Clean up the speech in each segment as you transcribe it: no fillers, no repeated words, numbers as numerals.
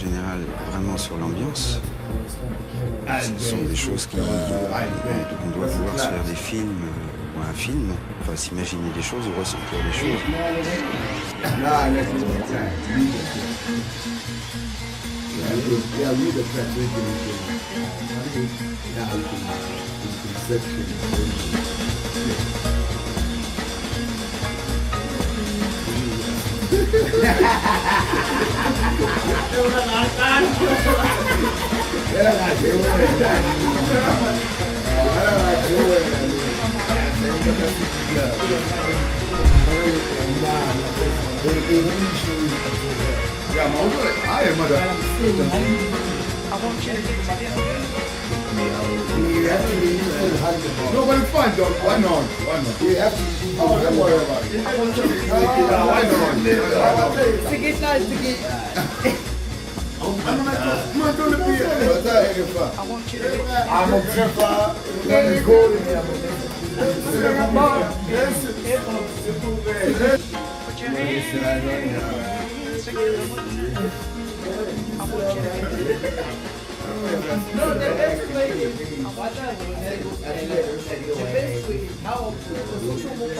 général vraiment sur l'ambiance. Ce sont des choses qu'on doit vouloir se faire des films ou un film, enfin s'imaginer des choses ou ressentir des choses. No, but it's fine, John. Why not? Why not? We have to. Oh, don't worry about it. Why not? I'm not going to be I'm a tripper. Let me go in here. No, the best way is how social mobile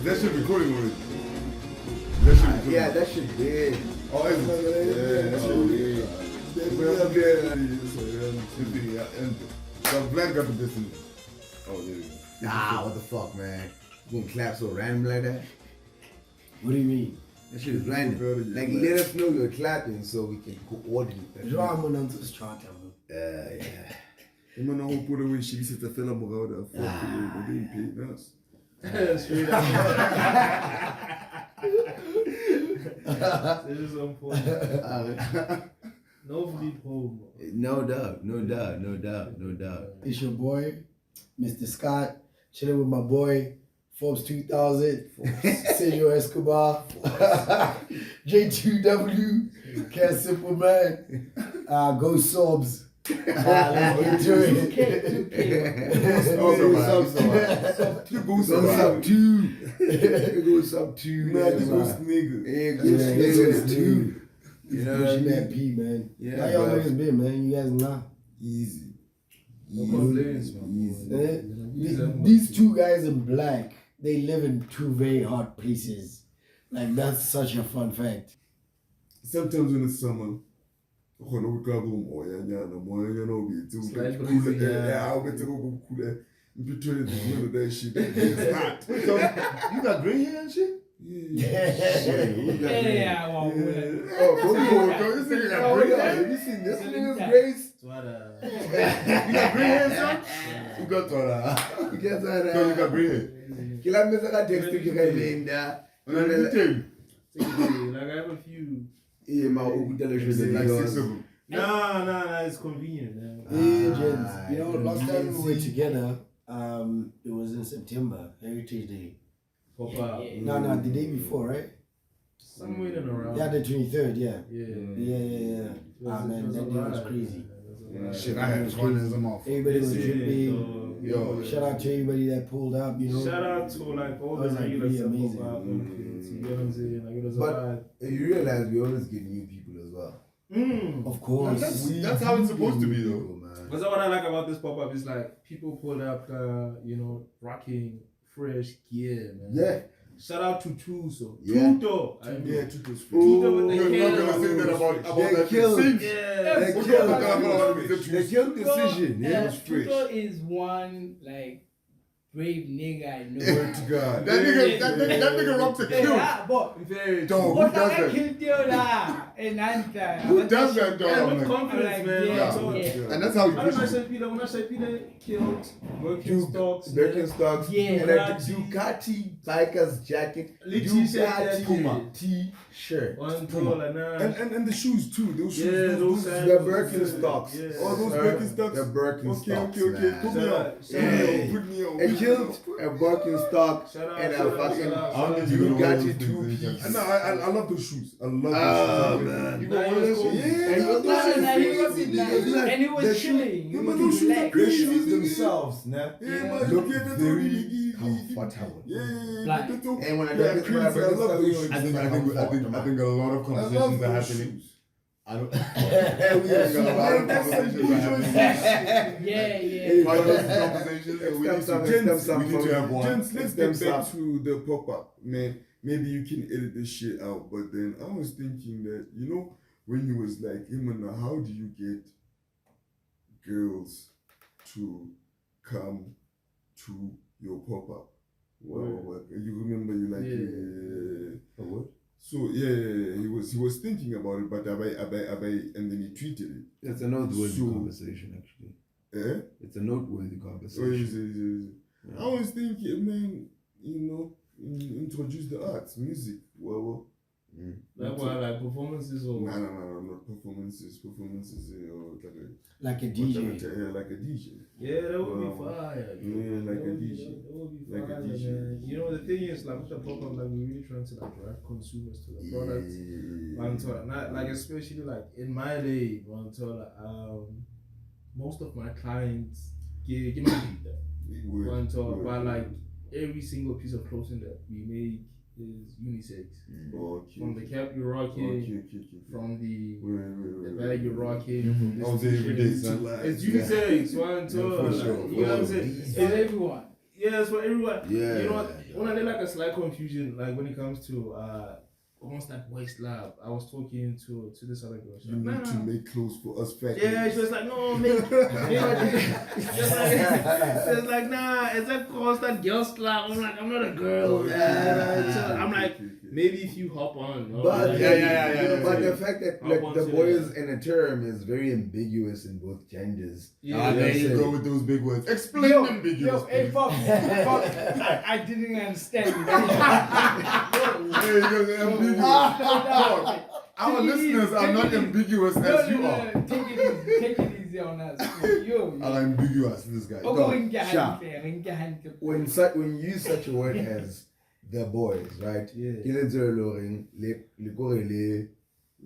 That should be recording already. Yeah, that should be. Oh, is it? Yeah, that should be. The black got the business. Oh, there you go. Nah, what the fuck, man? You gonna clap so random like that? What do you mean? That shit is random. Like, let us know you're clapping so we can coordinate that. Drama on to start, man. Yeah. Je moet nou ook hoe je zit te filmen houden. Dat Straight up. This is on point. No sleep home. No doubt. It's your boy, Mr. Scott, chilling with my boy, Forbes 2000, Sergio Escobar, J2W, Can't Simple Man, Go Sobs. Let's get to it. Go sub two. Man, this was nigga. Niggas too. You know what I mean? P, man. Yeah, How y'all niggas been, man? You guys know? Easy. No complaints, man. These two guys in black, they live in two very hot places. Like, that's such a fun fact. Sometimes in the summer, gewoon ook klaar om ja no more you know be too cool yeah I'll get to go cool you try to do that shit it's hot so you got green hair and shit yeah oh this nigga got green hair you seen this nigga's grace you got green hair son you got that no you got green hair kila mtu text kikaenda let me tell you like I have a few. Yeah, my like 6 of them. Nah, it's convenient, man. You know, last time we were together, it was in September, Heritage Day. Papa. No, the day before, right? Somewhere in around. Yeah, the 23rd, yeah. Yeah. Ah, man, that day was crazy. Shit, I had fun as a motherfucker. Everybody was dripping. Yo, shout out to everybody that pulled up, you know. Shout out to like all the really regulars amazing. you know what I'm saying? Like, it was a But vibe. you realize we always get new people as well. Of course. That's how it's supposed to be though. Man. That's what I like about this pop-up is like people pulled up, rocking fresh gear, man. Yeah. Shout out to Tuso. Yeah. Tuto. Yeah, Tuto's free. Tuto with the You're not hair. gonna say that about They that killed. scene. Yeah. They killed decision. Yeah, it was fresh. Tuto is one like brave nigga I know. Word to God. That nigga rocked a kill. Yeah, but Dog, who but does I that? killed you lah. Who does that, Yeah, dog? with confidence, man. Yeah. And that's how you When I push say it. Peter killed Birkenstocks. Birkenstocks, Yeah. Ducati biker's jacket, Lit t-shirt, Ducati Puma. t-shirt, One Puma. and And the shoes too. Those shoes. Yeah, those The sandals. Birkenstocks. Yeah. Oh, those Sir, Birkenstocks. The Birkenstocks. Okay. Put me man. on. Put me on. And killed a Birkenstock Shout out, and shout a out, fucking shout out. I don't think Bugatti two-piece. No, I love those shoes. I love Oh, those shoes. man. You Nah, got it one was of cool. those? Yeah, it was nice. And It it was was nice. nice. And it was The chilling. Yeah, You man, could those shoes are relax. great The shoes, shoes nigga. themselves, nah. Yeah, Yeah. man. Look Yeah, that's very all comfortable. Yeah, Like- they do. And when I Yeah, got crazy. I love those shoes. I think a lot of I conversations love are those happening. shoes. I don't. Yeah, I think a lot of conversations are happening. Yeah. Quite those conversations, and we need to have one. Gents, let's get back to the pop-up, man. Maybe you can edit this shit out, but then I was thinking that, you know, when you was like, hey man, how do you get girls to come to your pop-up? Well, you remember you like What? so he was thinking about it, but and then he tweeted it. It's a noteworthy So- conversation, actually. Eh? It's a noteworthy So conversation. I was thinking, man, you know, introduce the arts, music. Well, Like what, like performances or? no, not performances. Like a Like DJ. like a DJ. Yeah, that would Wow. be fire. Yeah, like a DJ. That would be Like a fire, DJ. man. You know, the thing is, like, with the pop-up, like, we're really trying to, like, drive consumers to the product. Not, like, especially, like, in my day, most of my clients give me that. But, like, every single piece of clothing that we make is unisex. Okay. From the cap you're rocking, Okay. from the Wait. bag you're rocking, from this All day, every day, son. it's unisex, one, two, for like, sure. you know what I'm saying? For everyone. Yeah, it's for everyone. Yeah. You know what? When I did like a slight confusion, like when it comes to almost like Waist Lab, I was talking to this other girl. She You was like, need to nah. make clothes for us fat. Yeah, she was like, no, make she was like, nah, it's a constant girls club. I'm like, I'm not a girl. Yeah. So I'm like, maybe if you hop on. No? But Like, yeah. But the fact that Hop like on the to boys that. in a term is very ambiguous in both genders. Yeah, There you yeah. go with those big words. Explain ambiguous. Hey, fuck. I didn't understand. There you go, the ambiguous. Our listeners are not ambiguous as you are. Take it easy on us. Yo. Are ambiguous, this guy. When you use such a word as the boys, right?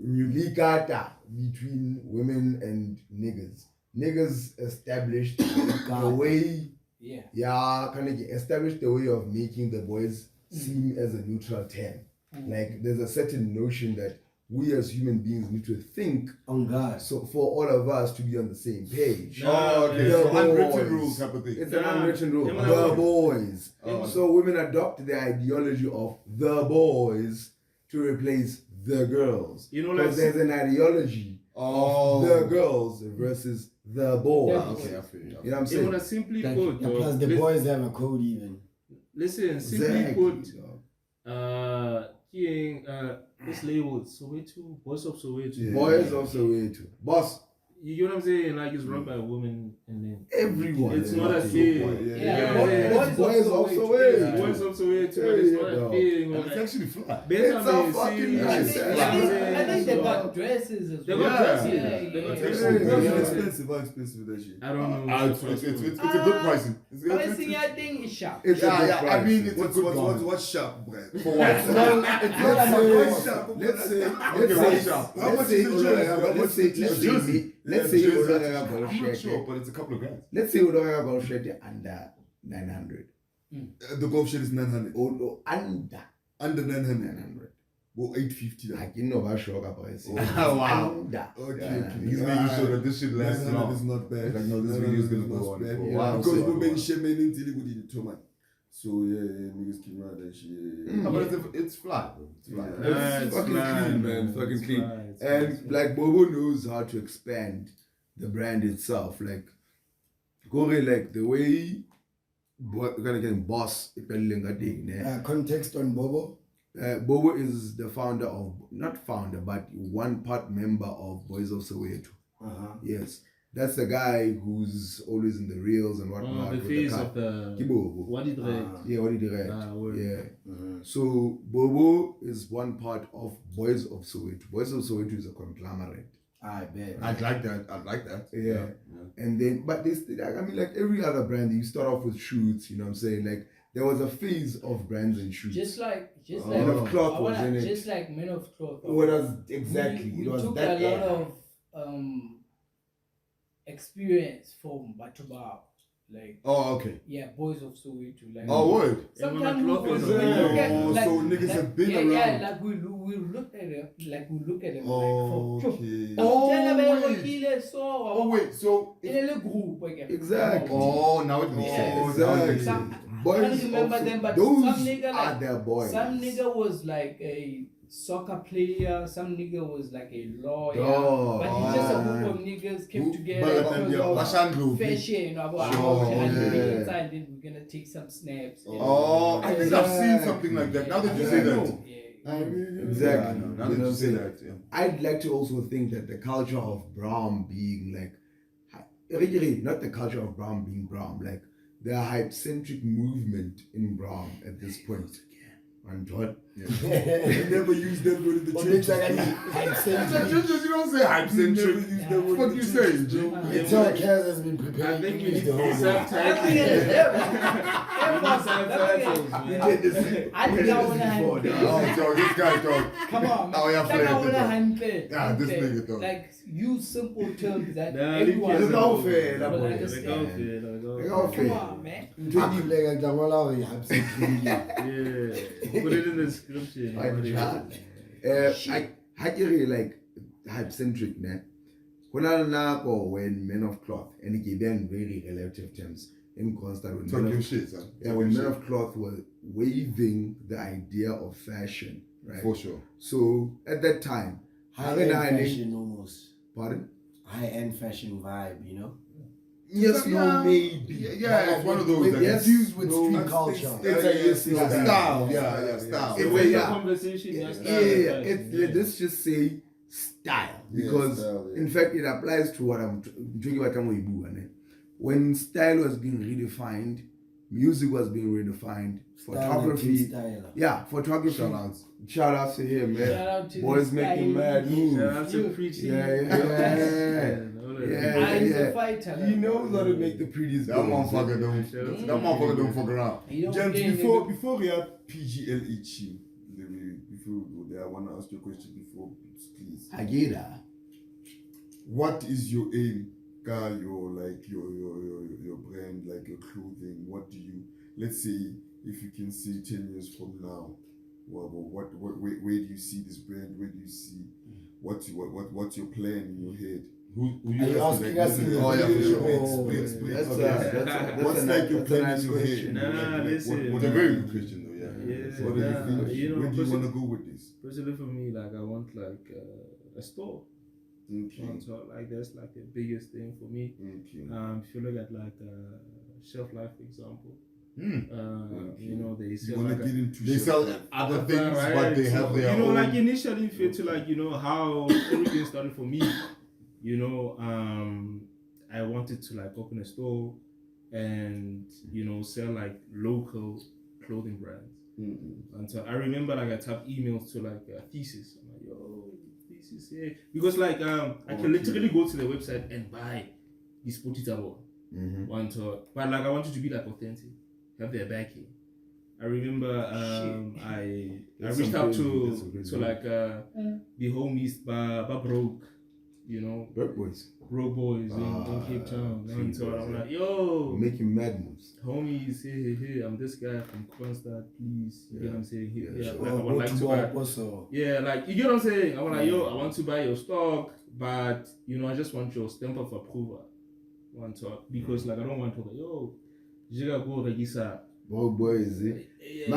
Ligata between women and niggas. Niggas established the way, established the way of making the boys seem as a neutral term. Like there's a certain notion that we as human beings need to think On God. so for all of us to be on the same page. Oh, okay. The So unwritten boys. rules type of thing. It's an unwritten rule. Yeah, The boys. Oh. So women adopt the ideology of the boys to replace the girls. You know, Because like there's an ideology of the girls versus the boys. Okay, I feel you. You know what I'm you saying? wanna simply Thank put, you. And dog, plus the boys have a code even. listen, simply Exactly, put, dog. this label, Soweto, Boys of Soweto. Yeah. Boys also way too. Boss, You know what I'm saying? Like it's run by a woman and then everyone. it's not a Yeah, thing. Yeah, Boys also way. Boys of Soweto, but it's not a Yeah. thing. And it's actually fly. It's a fucking nice. I think they got dresses as They well. got dresses. Yeah, They got yeah. dresses. How Yeah. expensive that shit? I don't know. It's a good pricing. Pricing, I think, is sharp. It's a good price. I mean, it's a good garment. What's sharp, Brad? For what? It's not Let's say, Okay, what's sharp? How much is the jersey? Let's say Olorega Golf I'm not sure, shirt. but it's a couple of grand. Let's say Olorega Golf shirt under 900. the golf shirt is 900. Or under Under 900. 900. Or 850. Like you know about sugar price. Wow. Under. Okay. He's making sure that this shit lasts 900 long. is not bad. Like, no, this video is gonna not go on bad. for a Yeah. while. Because So, we've been shaming until it would toman. So niggas can run that shit. No, but it's fly, bro. It's fly. It's fucking clean, man. Fucking clean. And like Bobo knows how to expand the brand itself. Like Gore, like the way gonna get boss context on Bobo. Bobo is the founder of, not founder, but one part member of Boys of Soweto. Yes. That's the guy who's always in the reels and whatnot. The with face car. of the Kibobo. what did they? Yeah, what did he write? Word. Yeah. So Bobo is one part of Boys of Soweto. Boys of Soweto is a conglomerate. I bet. I'd like that. I'd like that. Yeah. And then, but this, I mean, like every other brand, you start off with shoots, you know what I'm saying? Like, there was a phase of brands and shoots. Just like Men of Cloth was in it. just like Men of Cloth. What was exactly? We it was took that a era. lot of experience from Batubao. Like, Oh, okay. yeah, Boys of Soweto. Like, Oh, word. sometimes we Cloth look was at Oh, like, so niggas have been around. Yeah, like we look at them, like we look at them. Oh, like, okay. oh, wait. So. in a group, Exactly. Oh, now it makes Yeah, sense. exactly. Now it makes Some- sense. Boys I can't remember also- them, but those some nigga are like their boys. some nigga was like a soccer player, some nigga was like a lawyer, Oh, but it's just a man. group of niggas came Who- together but because yeah, of Lashandlu. fashion, you know, about Sure, how and yeah. we inside, then we're gonna take some snaps. you know. Oh, I think I've seen something like that. Now that you say that. Yeah. Exactly. Yeah, now You that know you say what I'm that. Yeah. I'd like to also think that the culture of Brahm being like, really, not the culture of Brahm being Brahm, like the hype-centric movement in Brahm at this point. And what? You never use that word in the But trenches. You don't say hype You never centric. use that word What in you the say, trenches, Joe? bro. The entire cast has been I preparing think we English need the whole to day. I think I wanna before, handle. Oh, so this guy talk. Come on, man. Oh, yeah, Like, I flavor, wanna though. handle. Yeah, this nigga though. Like use simple terms that Nah, everyone leave Look how will fair that boy is. understand. Look how Come fair. on, man. Like Jamola, you have something. Yeah, put it in the description. I really like hype-centric, ne? When Men of Cloth, and again, very relative terms, in constant when Talk Men your of, shit, son. yeah, when Men of Cloth were waving the idea of fashion, right? For sure. So at that time, High-end fashion almost. pardon? High-end fashion vibe, you know? Yes, Yeah. no, maybe. Yeah, it's one of those. Yes, Infused with no, street it's- culture. It's Yeah, style. Yeah, style. It It was was- a yeah. conversation. Let's just say style, because style, yeah. in fact it applies to what I'm talking about. When style was being redefined, music was being redefined, photography, photography. Shout out to him, man. Shout out to Boys this making guy. mad moves. Shout out to preaching. Ah, he's a fighter. He knows how to make the prettiest That girls. motherfucker don't fuck around. He don't James, play before we have PGLE, I want to ask you a question before, please. Agida. What is your aim, guy? Your brand, like your clothing. What do you? Let's say if you can see 10 years from now, where do you see this brand? Where do you see what's your plan in your head? Who Are you you asking us in the Oh yeah, for video? sure. Split. What's like your plan in your head? question. Nah, listen. What's a very good question though, yeah. Yeah, What do you nah, think? you know, Where do you want to go with this? personally for me, like I want like a store. Okay. So like that's like the biggest thing for me. Okay. If you look at like shelf life, for example, Okay. you know they You sell want to like get into They sell other things, but they have their you know, own. like initially feel to like you know how everything started for me. You know, I wanted to like open a store and you know sell like local clothing brands. And so I remember like I typed emails to like thesis. I'm like, yo, thesis, yeah, because like I can literally go to the website and buy this potitable one to, but like I wanted to be like authentic, have their backing. I remember I reached out to like the homies by Broke, you know, Broke boys. Broke boys in Cape Town. And so I'm like, yo, Making mad moves. homies, hey, I'm this guy from Stad, please. You get what I'm saying? Yeah, Like, I would like to buy. Yeah, like you get what I'm saying? I'm like, yo, I want to buy your stock, but you know, I just want your stamp of approval. One talk. Because like I don't want to like, yo, you gotta go register. Broke boys, eh? Yeah. So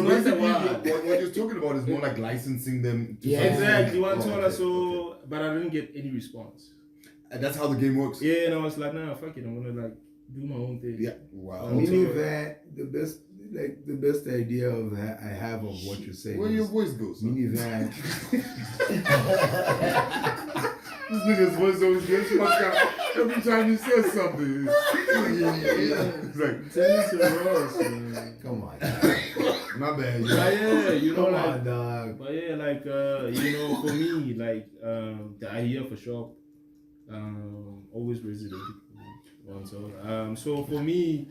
not basically, the word. what you're talking about is more like licensing them. To Yeah. something. Exactly, one Oh, told okay, us so, okay. but I didn't get any response. And that's how the game works. Yeah, and I was like, nah, fuck it, I'm gonna like do my own thing. Yeah. Wow. Minivan, the best idea I have of what you're saying. Where your is voice goes? Huh? minivan. This nigga's voice always gets fucked up every time he says something. It's like, Tell me to Ross, man. Come on. My bad. But yeah, you know, Come like, on, dog. but yeah, like, you know, for me, like, the idea for shop, always resonated with me. So for me,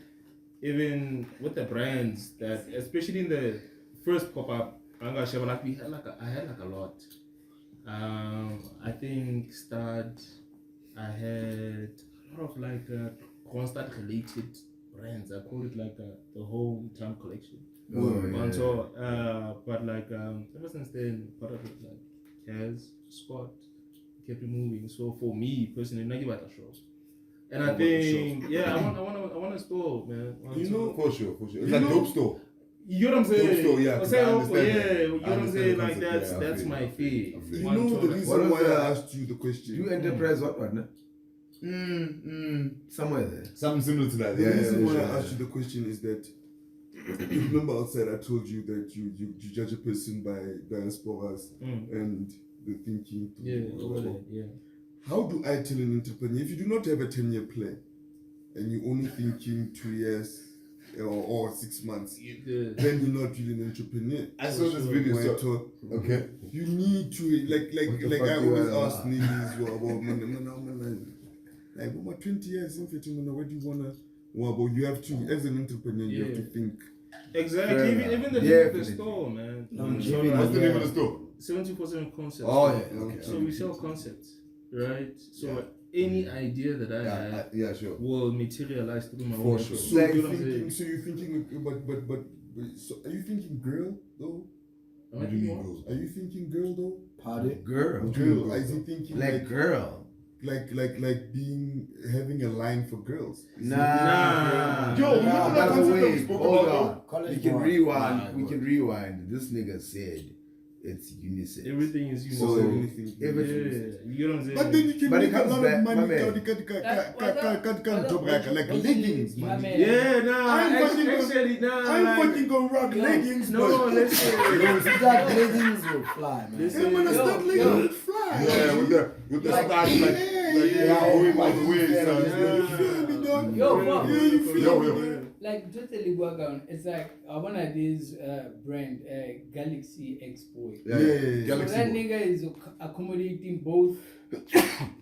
even with the brands that, especially in the first pop-up, I had like a lot. I think Stad, I had a lot of like constant related brands. I call it like the hometown collection. Oh, yeah. And so, but like ever since then, part of it like Kaz, Scott, kept it moving. So for me personally, I give it a show. And I think, yeah, I want a store, man. You know, for sure. It's You like know- dope store. You know what I'm saying? Dope store, yeah, 'cause I understand yeah, that. you know I what I'm understand saying? the Like concept, yeah, I that's feel my it, I fear. feel it. You One know the toilet. reason What was why that? I asked you the question. You enterprise what, no? Somewhere there. Something similar to that. The Yeah, reason why sure. I asked you the question is that you remember outside I told you that you judge a person by diasporas and the thinking. Yeah, over there, yeah. How do I tell an entrepreneur if you do not have a 10-year plan and you're only thinking 2 years or 6 months, Yeah. then you're not really an entrepreneur. I saw this video. Where I So, told- okay. you need to like the I fuck you always wanna ask niggas about like about 20 years in what do you wanna but you have to as an entrepreneur you have to think. Exactly. Fair Even enough. even the Yeah, name of the definitely. store, man. Longevity. What's the name of Yeah. the store? 74/7 concept. Oh, yeah. Okay. So we sell concepts, right? So Yeah. any idea that I have Yeah, sure. will materialize through my For own sure. effort. So Like you're what I'm thinking saying? so you're thinking but so are you thinking girl though? Am I thinking what? Are you thinking girl though? Pardon? Girl. Girl. Is he thinking Like girl. like being having a line for girls? Nah. Yo, you know Nah, that by the concept that we way, spoke hold about, on. College We can boy. rewind. Nah, We bro. can rewind. This nigga said it's unisex. Everything is So unisex. everything. Yeah, you know what I'm saying? But then you can But it make a comes lot back, of my money man. like leggings, man. Yeah, nah. I'm fucking Actually, nah. I'm like, fucking gonna rock leggings, no, but listen. That leggings will fly, man. Listen. I'm gonna Yo, start yo. leggings fly. yeah, with the Like, start yeah, going like ways. You feel me, dog? Yo, fuck. Yeah, you feel Yo, me, yo. man? Like totally work on. It's like one of these brand Galaxy X Boy. Yeah, Yeah. So Galaxy that Boy. nigga is accommodating both Male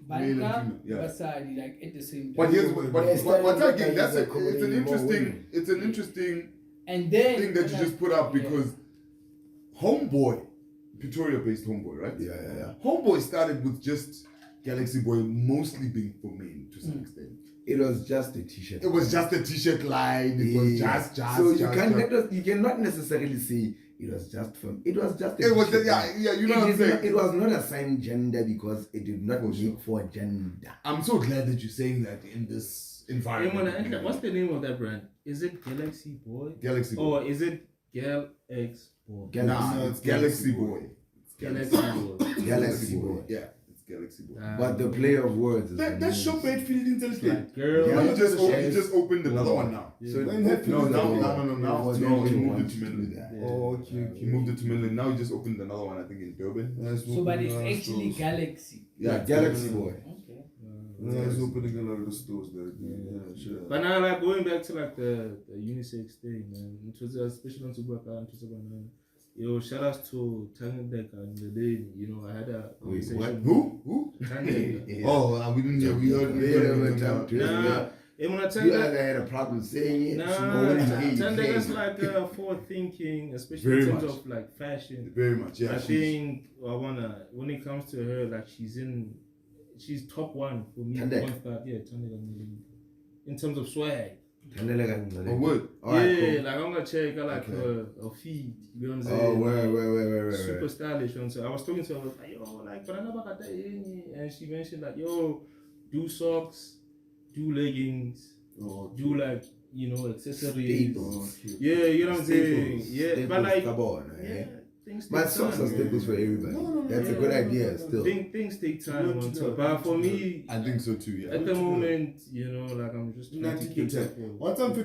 Banka, and female, yeah. Basadi, like at the same time. But here's what I think. That's Accommodating it's an more interesting. women. It's an interesting and then thing that you just put up Yeah. because Homeboy, Pretoria-based Homeboy, right? Yeah. Homeboy started with just Galaxy Boy mostly being for men to some extent. It was just a t-shirt. It was just a t-shirt line. It was just. So you just. you cannot necessarily say it was just from. It was just. It was t-shirt yeah. You know line. what I'm saying. It was not assigned gender because it did not make for gender. I'm so glad that you're saying that in this Hey, environment. man, what's the name of that brand? Is it Galaxy Boy? Galaxy Boy? Or is it Gal X Boy? Nah, it's Galaxy Boy. Galaxy Boy. Galaxy Boy. Yeah, it's Galaxy Boy. But the play of words is That amazing. shop ain't feeling intelligent. Like, girl. Yeah, Yeah. he just opened another one now. So When happened? No, No, he moved it to do Midland. that. Oh, okay. He moved it to Midland. Now he just opened another one, I think, in Durban. So, but it's actually Galaxy. Yeah, Galaxy Boy. Okay. He's opening a lot of the stores there. Yeah, sure. But now, like, going back to, like, the unisex thing, man. It was especially on Tubaka and Tusabanana. Yo, shout outs to Tangandeka and the day, you know, I had a conversation. What? Who? Tangandeka. Oh, we didn't hear. We heard. Nah, when I tell You that, either had a problem saying it. nah, Tangandeka's like forward thinking, especially Very in terms much. of like fashion. Very much. Yeah. I think when it comes to her, like she's top one for me. Tandeka. One star, yeah, Tandeka in terms of swag. Oh, what? Yeah, like I'm gonna check out like her feed. You know what I'm saying? Oh, where. Super stylish. And so I was talking to her, I was like, yo, like, but I know about that, and she mentioned like, yo, do socks, do leggings, do like, you know, accessories. Staples. Yeah, you know what I'm saying? Yeah, Staples, but like, come on, yeah, things My take socks are time. staples for everybody. That's a good idea still. Things take time. On top. But for me, I think so too. Yeah. at the moment, you know, like I'm just trying to keep up with. One time for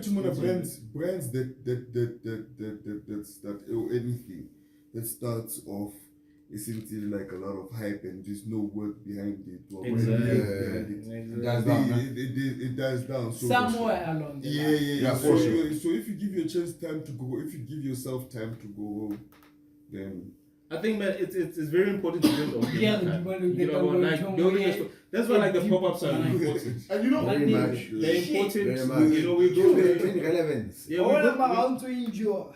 brands that start or anything that starts off it seems like a lot of hype and just no work behind it. Or Exactly. behind it. It dies down. So Somewhere along the line. Yeah. for So, sure. so if you give your chance time to go, if you give yourself time to go, then I think, man, it's very important to build organic Yeah, hype. but You know, the- like building a store. That's why like the pop-ups are important. and you know, Like Very the- much. They're Shit. important. Very much. You know, we To go maintain relevance. Yeah, All we about to enjoy.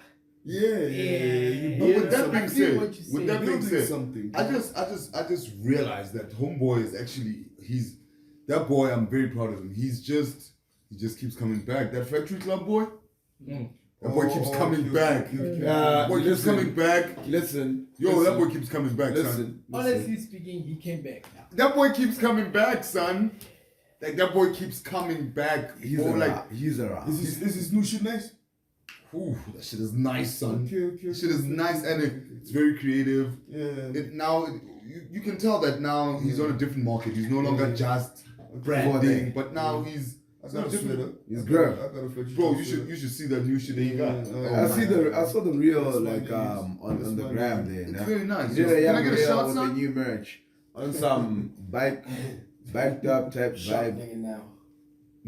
yeah. But with that I being feel said, what you're with that being Building said, something. I just realized that Homeboy is actually that boy. I'm very proud of him. He just keeps coming back. That Factory Club boy, that boy keeps coming back. Boy keeps coming back. Listen. That boy keeps coming back, son. Listen. Honestly speaking, he came back now. That boy keeps coming back, son. Like that boy keeps coming back. He's Bro, around. like He's around. Is this new shit nice? ooh, that shit is nice, son. Okay. That shit is nice and it's very creative. Yeah. You can tell that now he's on a different market. He's no longer just branding, but now he's I got a sweater. He's I good. got a French bro. sweater. You should see that new shit that he got. Yeah. I saw the reel That's like my on news. the That's gram my there. It's nah. very nice. He did a Can I young get a reel shot, with the son? new merch on some biked up type Shot vibe, nigga now.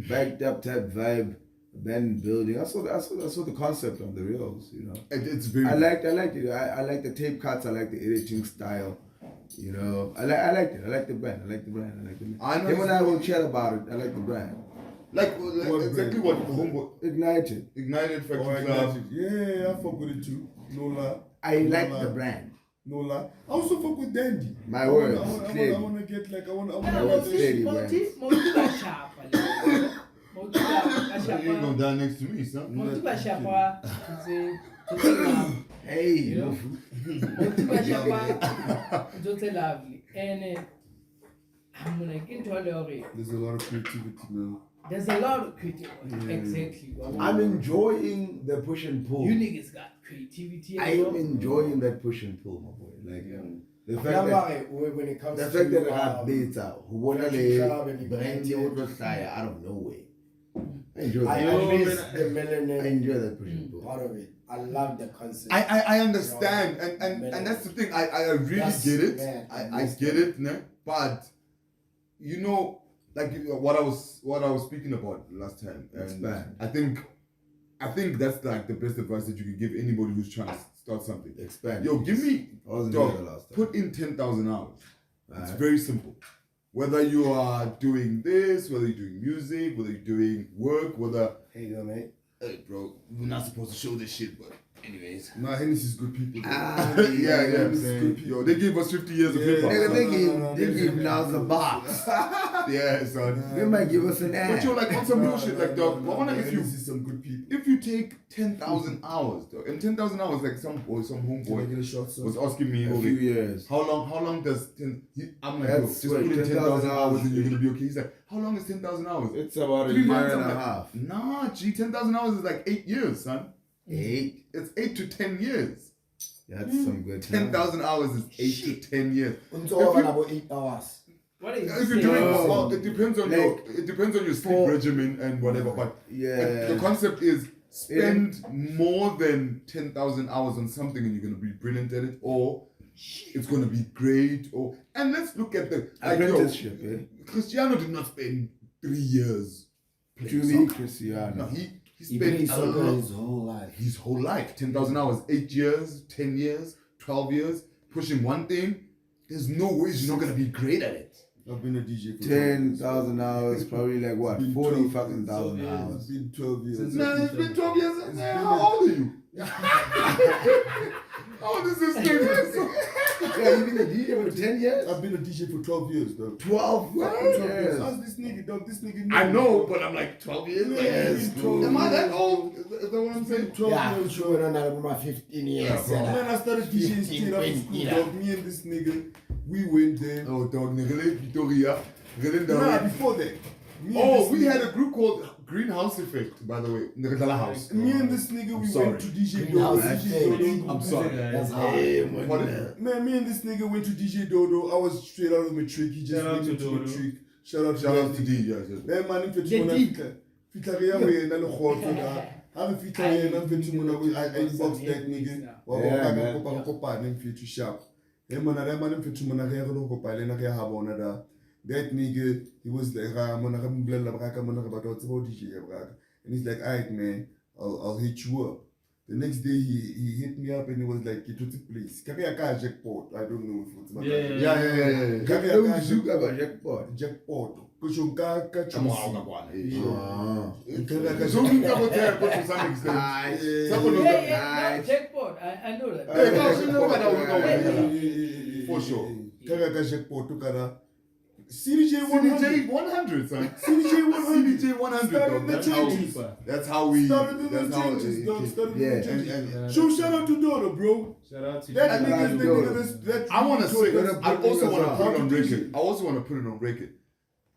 biked up type vibe. Then building. I saw the concept of the reels. You know. It's very. I liked it. I like the tape cuts. I like the editing style. You know, I liked it. I like the brand. I like the brand. I know Him and I it's- will chat about it. I like the brand. like exactly what Homeboy Ignited. Ignited Oh, Factory I Club. got it. Yeah, I fuck with it too. No lie. I No like lie. the brand. No lie. I also fuck with Dandy. My I words, wanna clearly. get like I wanna was get clearly. Moti bashapa. Moti You ain't gonna bashapa. die next to me, son. Moti bashapa. It's lovely. Hey, You know? Moti bashapa. It's lovely. And I'm gonna get into all of it. There's a lot of creativity now. There's a lot of creativity. Exactly. I'm enjoying the push and pull. You niggas got creativity. I am enjoying that push and pull, my boy. Like the fact Yeah, that but when it comes the to fact that I got data, who wanna Factory lay Club and brand new Ignited. retire out of nowhere. I enjoy I that. miss the I melanin enjoy that push and pull. part of it. I love the concept. I understand, and that's the thing. I really That's get it. mad. I get it, ne? But you know, like what I was speaking about last time, and Expand. I think that's like the best advice that you could give anybody who's trying to start something. Expand. Yo, give me I wasn't dog, there the last time. put in 10,000 hours. It's Alright. very simple. Whether you are doing this, whether you're doing music, whether you're doing work, whether Hey, yo, mate. hey bro, we're not supposed to show this shit, but anyways. Nah, Hennessy's good people. though. Yeah, I'm Hennessy's saying. good people. Yo, they gave us 50 years of hip hop. Nigga, son. they give now the box. Yeah, son. They might give us an ad. But you're like on some bullshit, like dog. I wonder if you Hennessy's some good people. if you take 10,000 hours, dog, and 10,000 hours, like some Can I homeboy get a shot, son? was asking me, a okay, few years. how long does 10? I'm like, That's bro, just what, put in 10,000 10,000 hours and you're hours. gonna be okay. He's like, how long is 10,000 hours? It's about a 3 year months. and I'm a like, half. nah, G, 10,000 hours is like 8 years, son. 8. It's 8 to 10 years. That's some good time. 10,000 hours is 8 to 10 years. Until over If you- about 8 hours. What is If you're doing No. well, it depends on your sleep for- regimen and whatever. But Yeah. the concept is spend more than 10,000 hours on something and you're gonna be brilliant at it, or it's gonna be great. And let's look at the Apprenticeship, eh? Cristiano did not spend 3 years To playing me, soccer. Cristiano. No, he He spent played a soccer lot. his whole life. His whole life, 10,000 hours, 8 years, 10 years, 12 years, pushing one thing. There's no way he's not gonna be great at it. I've been a DJ for 10,000 hours, probably like what? It's been 40 12 fucking years. thousand It's hours. been 12 years. Man, it's been 12 years. How old are you? How old is this nigga? Yeah, you been a DJ for 10 years? I've been a DJ for 12 years, dog. 12 fucking 12 years. years. Ask this nigga, dog. This nigga. I know, but I'm like 12 years. Like, Yes, bro. am I that old? Is that what I'm saying? 12 Yeah, years, sure, we're not about 15 years. Man, I started DJing 15, straight after 20, school, yeah. dog. Me and this nigga, we went there. Oh, dog, nigga, Victoria. Nah, before that. Me and Oh, this we nigga- had a group called Greenhouse Effect, by the way. Nigga House. Me and this nigga, we sorry. went to DJ Greenhouse Dodo. Effect. I'm sorry. That's hard. What is it? Man, me and this nigga went to DJ Dodo. I was straight out of matric. He just Shout out went to into Dodo. matric. Shout out Shout out to that D, nigga. yes. Man, man, if it's Yeah, one D. Fitla ya we na le khotso na. Ha re fitla yena mfethu mona we I inbox that nigga. Wa Yeah, ka man. kopana mfethu sharp. Hey man, that man fit to man go by Lena Habona. That nigga, he was like, and he's like, alright man, I'll hit you up. The next day he hit me up and he was like, get to the place. Jackpot. I don't know if it's Jackpot. Jackpot. Jackpot. I know that. For sure. Jackpot. CDJ 100, son. CDJ 100. That's how we. Started in the changes, dog. Started in the changes. So shout out to Dodo, bro. Shout out to That you. nigga's I want to say, I also want to put it on Contribution. record. I also want to put it on record.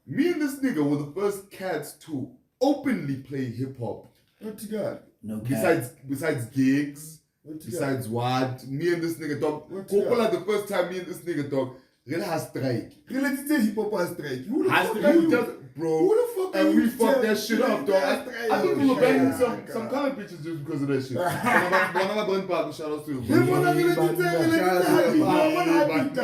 Me and this nigga were the first cats to openly play hip hop. What to God? No cap. Besides gigs, What to God? besides what? Me and this nigga dog. What to God? Coca the first time me and this nigga dog. Really has strike. Related to hip hop has strike. Who the Has fuck to are who you? does bro? Who the fuck are And you we to fucked tell- that shit up, dog. I think we were banging some colored bitches just because of that shit. One of my burn party shout outs to you. Hey, man, I'm related to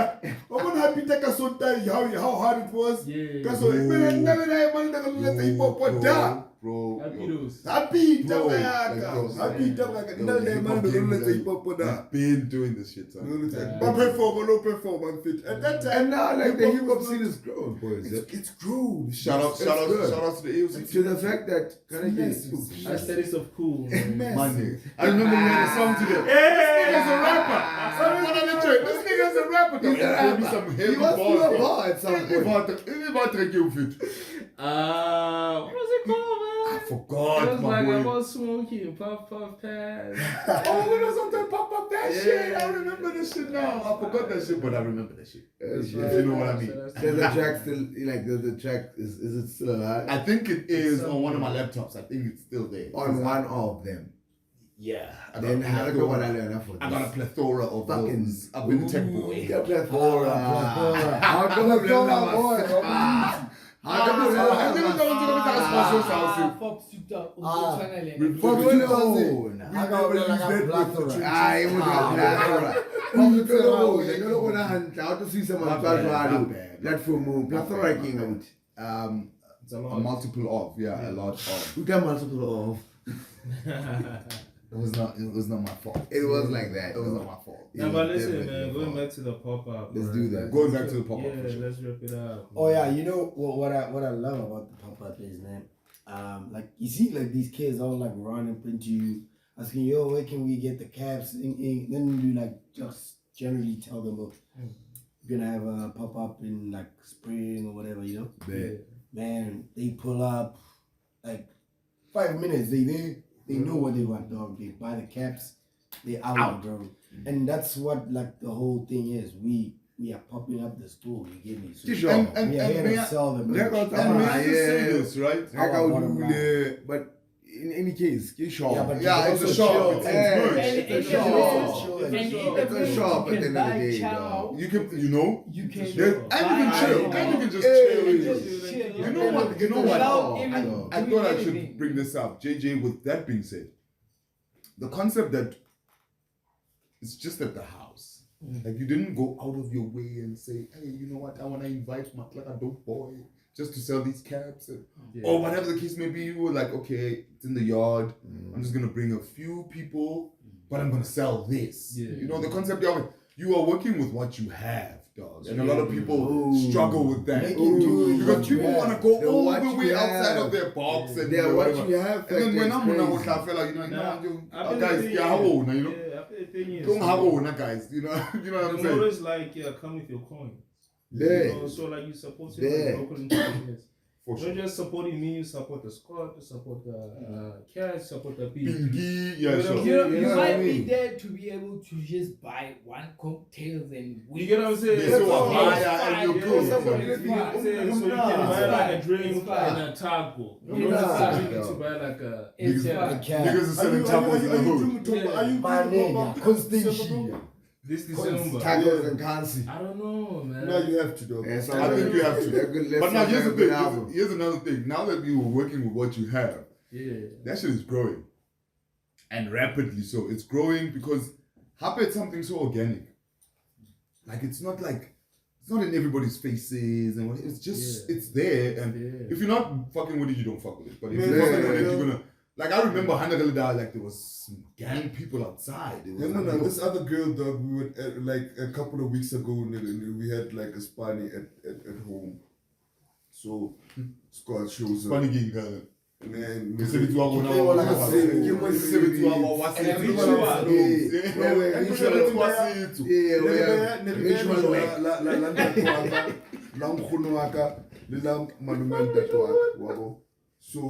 happy taka so tired how hard it was. Yeah. Cause so man, never that man that gonna let the hip hop da. Bro, Happy those. Happy Bro, taka. Happy taka. Never that man that gonna let the hip hop da. I've been doing this shit, son. But perform or no perform and fit. At that time, And now, like, the hip-hop hip hop was scene not- is growing, boys. It's grown. Shout out to the AOC. To the fact that, Aesthetics of cool. Man. Money. I remember we had a song together. This nigga's a rapper. This nigga's a rapper. Though. Give me some heavy He was balls. still a bar at some point. What What was it called, man? I It forgot, was my like boy. about smoking, puff, pass. Oh, when I was on that pop up that shit. I remember that shit now. I forgot that shit, but I remember that shit. If you know what I mean. Does the track still, like, the track, is it still alive? I think it is on one of my laptops. I think it's still there. On one of them. Yeah. Then how look at what I learned after I got a plethora of Fucking- those. I've been a tech boy. You got plethora. How come I Plethora, It's a A lot. multiple of, yeah, a lot of. We got multiple of. It was not my fault. It was like that. It was not my fault. No, but listen, Definitely man, your going fault. back to the pop-up. Let's right? do that. Going back to the pop-up. Yeah, for sure. let's wrap it up. Oh yeah, you know what I love about the pop-up is, man, like you see like these kids all like running up into you asking, yo, where can we get the caps? And then you like just generally tell them, look, we're gonna have a pop-up in like spring or whatever, you know. Yeah. Man, they pull up like 5 minutes, they know what they want, dog. They buy the caps, they out, bro. And that's what like the whole thing is. We are popping up the store, you get me? So Sure. And we are here may to I- sell them. Let go and may I just say this, right? Like I would do, but in any case, get sharp. Yeah, but Yeah, you it's a also shop. chill. It's Hey, And it's in a the shop. business, and in the It's a business, shop you at the can end of the buy day, chow. dog. You can, you know, You can and you can buy chill, chow. and you can just Hey, chill. Just chill. You know what? You know what? Without even I doing thought I anything. should bring this up. JJ, with that being said, the concept that it's just at the house. Like you didn't go out of your way and say, hey, you know what? I want to invite my like a dope boy just to sell these caps. Or whatever the case may be. You were like, okay, it's in the yard. I'm just going to bring a few people, but I'm going to sell this. Yeah. You know, the concept, you are working with what you have, dog. And a lot of people struggle with that. Making do with Because what you people have. want to go The all what the you way have. outside of their box and Yeah, what whatever. you have. And then when I'm on crazy. I feel like, you know, Nah, I think guys, the thing yeah, how is- old now, you know? Yeah, I think the thing is, Don't have old, guys. You know what I'm the saying? motto is like, yeah, come with your coins. Yeah. You know, so like you support Yeah. your local entrepreneurs. For You're not just supporting me, you support the squad, you support the cash, support the people. Bingy, yeah, sure. You know what I might be mean? there to be able to just buy one cocktail and You get what I'm saying? They so all. high Yeah, and you're yeah, good. somebody It's you know what I'm saying? So you can buy like a drink and a taco. You don't necessarily need to buy like a It's Niggas, cap. niggas are selling tacos in the hood. My nigga, Constantine. this December. Tacos and Kansi. I don't know, man. Now you have to, dog. Yeah, so I think you have to. Let's But now not here's the have a good thing. album. Here's another thing. Now that you were working with what you have, Yeah. that shit is growing. And rapidly so. It's growing because Happy is something so organic. like it's not in everybody's faces and it's just it's there, and if you're not fucking with it, you don't fuck with it. But if you're fucking with it, you're gonna. Like I remember Hanagalada, like there was some gang people outside. No. This other girl, dog, we would like a couple of weeks ago, we had like a Spani at home. So Scott shows up. Funny game, girl. Man, so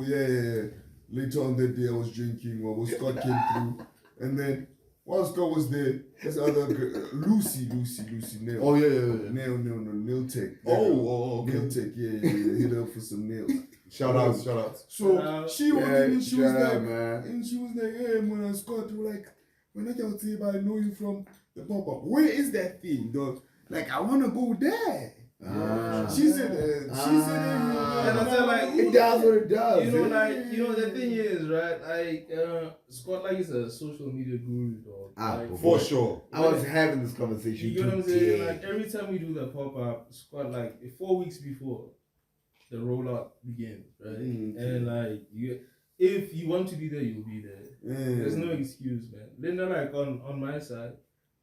yeah. Later on that day, I was drinking. Scott came through, and then while Scott was there, this other girl, Lucy, nail. Oh yeah. Nail tech. Okay. Nail tech. Yeah. Hit her for some nails. Shout out. So she walked in and she was like, hey, man, Scott, when I can say, I know you from the pop-up. Where is that thing, dog? Like, I want to go there. She said, and I said, like, it does what it does. The thing is, right? Scott, like, is a social media guru, dog. For sure. I was having this conversation. You know what I'm saying? Like, every time we do the pop-up, Scott, like, 4 weeks before the rollout begins, right? And, like, if you want to be there, you'll be there. There's no excuse, man. Then, like, on my side,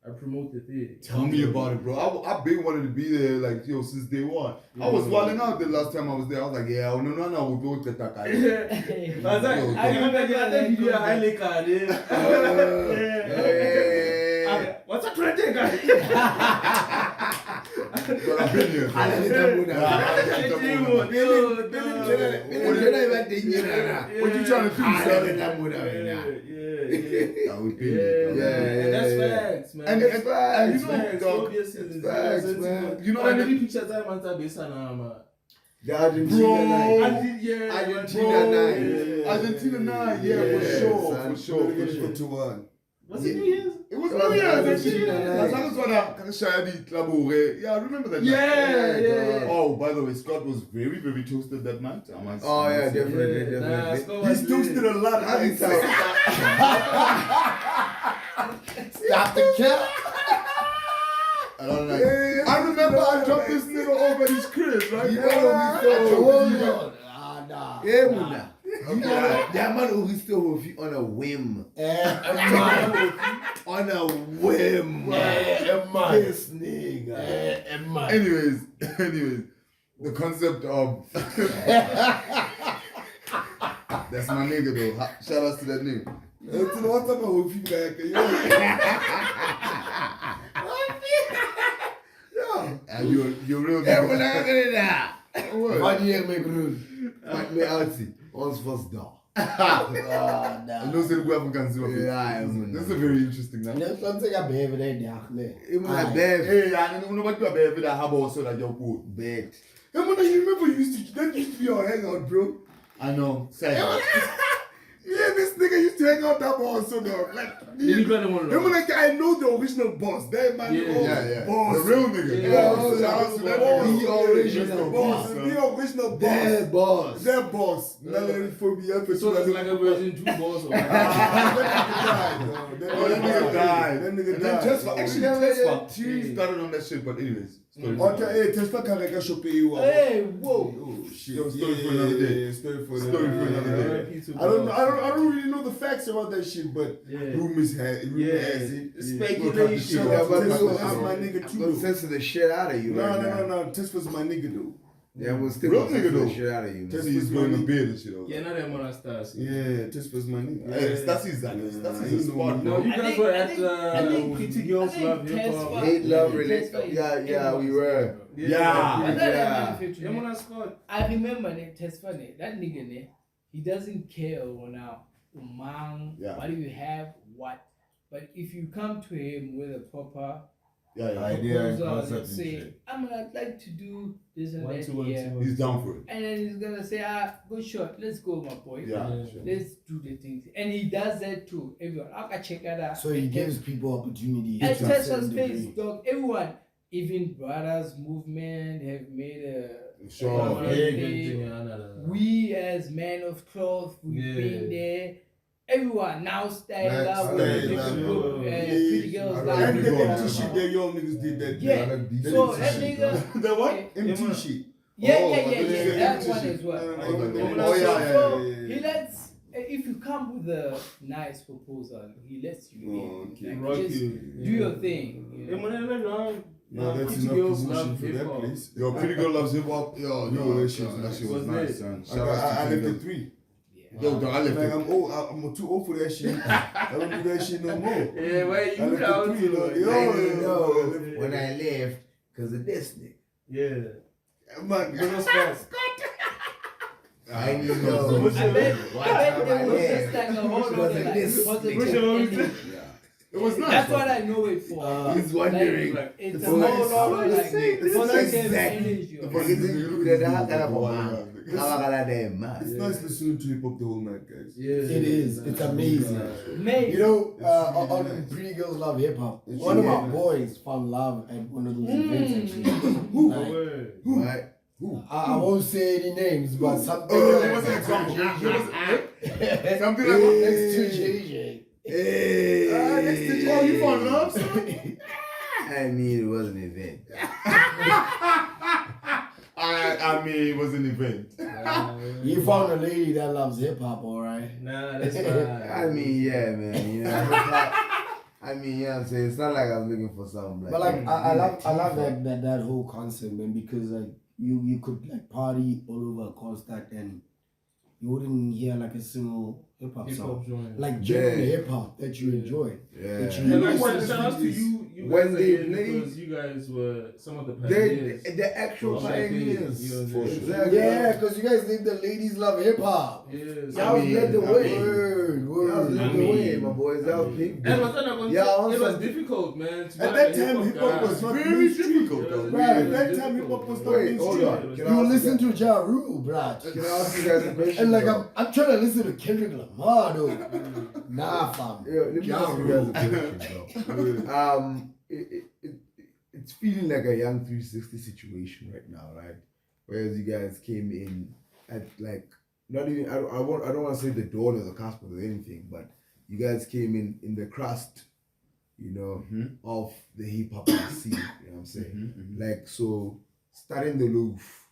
I promote the thing. Tell me about it, bro. I've been wanting to be there, like, since day one. I was wilding out the last time I was there. I was like, yeah, we'll go to that guy. I was like, I remember that video highlight card. What's up, project, guy? I've been here. What you trying to do, and that's facts, man. And it's facts, man. Dog. It's facts, man. You know what I what I mean? Pictures I want to be man. The Argentina night. Argentina 9, yeah, for sure. 21. Was it New Year's? It was New Year's. Yeah, I remember that night. Yeah. Oh, by the way, Scott was very, very toasted that night. Oh yeah, definitely. He's toasted a lot. Stop the cap. I remember I dropped this nigga over at his crib, right? Yeah, Muna. That man who still with you on a whim. On a whim. This nigga. Anyways, the concept of that's my nigga though. Shout out to that nigga. And you're real nigga. Wat jy my broer? Wat my oudsie? Ons was daar. I know say go African zoo. That's a very interesting night. Net want ek bebe daai dag, nee. Hey, I don't know what you have that have also that you're good. Bet. Hey, man, you remember that used to be our hangout, bro. I know. Say Yeah, this nigga used to hang out that also, dog. Like, I know the original boss. That man, boss. The real nigga. Shout out to that boss. The original boss. The original boss. Their boss. Their boss. Melody phobia. So it's like a version 2 boss. That nigga died. And then Tesla started on that shit, but anyways. Okay, Tesla can't get shopping you. Hey, whoa. Oh shit. Story for another day. Story for another day. I don't really know the facts about that shit, but rumors has it. Speculation. I'm my nigga too. I'm censor the shit out of you. No. Tesla's my nigga though. Yeah, we'll still real nigga though. The shit out of you. He's going to bed and shit. Yeah, not that one Stad. Yeah, Tesla's my nigga. That's a spot. No, you guys were at Pretty Girls Love Hip Hop. Hate Love Relationship. Yeah, we were. I remember Tesla, that nigga, he doesn't care now. What do you have? What? But if you come to him with a proper idea and proposal, concept, say, I'd like to do this and that. He's down for it. And then he's gonna say, go short, let's go, my boy. Sure. Let's do the things. And he does that too. Everyone, I can check that out. So he gives people opportunities. And Tesla's face, dog. Everyone, even Brothers Movement have made a sure. We as Men of Cloth, we've been there. everyone now stay in love with Stay the in different love. group, pretty girls And like the empty shit that young niggas did that day. Yeah. They So did that shit, nigga- The what? Yeah. MT shit. Yeah, Oh, yeah, I yeah, thought you yeah. said That empty one shit. as well. Oh, So yeah. he lets, if you come with a nice proposal, he lets you in. Okay. Like, just do your thing. You know? No, that's Pretty enough girls promotion love for that hip-hop. place. Yo, Pretty Girl Loves Hip Hop. Yo, that shit was nice, son. Shout out to I Pretty left Girl. at 3. Yo, dog, I left Like, it. I'm old. I'm too old for that shit. I don't do that shit no more. Yeah, where I you left at count 3. to? Like, Yo, when I left, because of this nigga. Yeah. Man, I need to I know. bet there was just like a whole Was lot it of like this? positive Which one was energy. It was nice. That's what I know it for. He's wondering. Like, it's It's a whole nice. lot of like It's positive exactly. energy. It's nice listening to hip hop the whole night, guys. Yeah. It is. It's amazing. Mate, You know, on Pretty Girls Love Hip Hop, one of my boys found love at one of those events actually. Like, Right. I won't say any names, but something Oh, like it was an example. Something next like to JJ. Hey. next to oh, you found love, son? I mean, it was an event. I mean, it was an event. You found a lady that loves hip hop, alright? Nah, that's fine. I mean, yeah, man. You know, I mean, yeah, I'm saying it's not like I was looking for something. But like I love that whole concept, man, because like you could like party all over Stad and you wouldn't hear like a single hip hop song. joint. Like genuine hip hop that you enjoy. Yeah. That you And know like, what shout out to you when guys they again, played- because you guys were some of the They, pioneers. the actual For pioneers. sure. For Yeah. sure. Yeah, because you guys did the ladies love hip hop. Yes. Y'all led the way. Y'all led the way, my boys. Y'all big. And what's that? Yeah, It was also- difficult, man. To be At like that a time, hip hop was not Very mainstream. difficult, though. Yeah, At it was that time, hip difficult. hop was not Wait, hold mainstream. on. Can I You ask listen you to Ja Rule, bruh. guys- Can I ask you guys a question? And like though? I'm trying to listen to Kendrick Lamar though. Nah, fam. Yeah, let me Ja ask you Rule. guys a question, though. It's feeling like a young 360 situation right now, right? Whereas you guys came in at like not even I don't want to say the dawn or the cusp or anything, but you guys came in the crust, you know, of the hip hop scene. You know what I'm saying? Like so, starting the loaf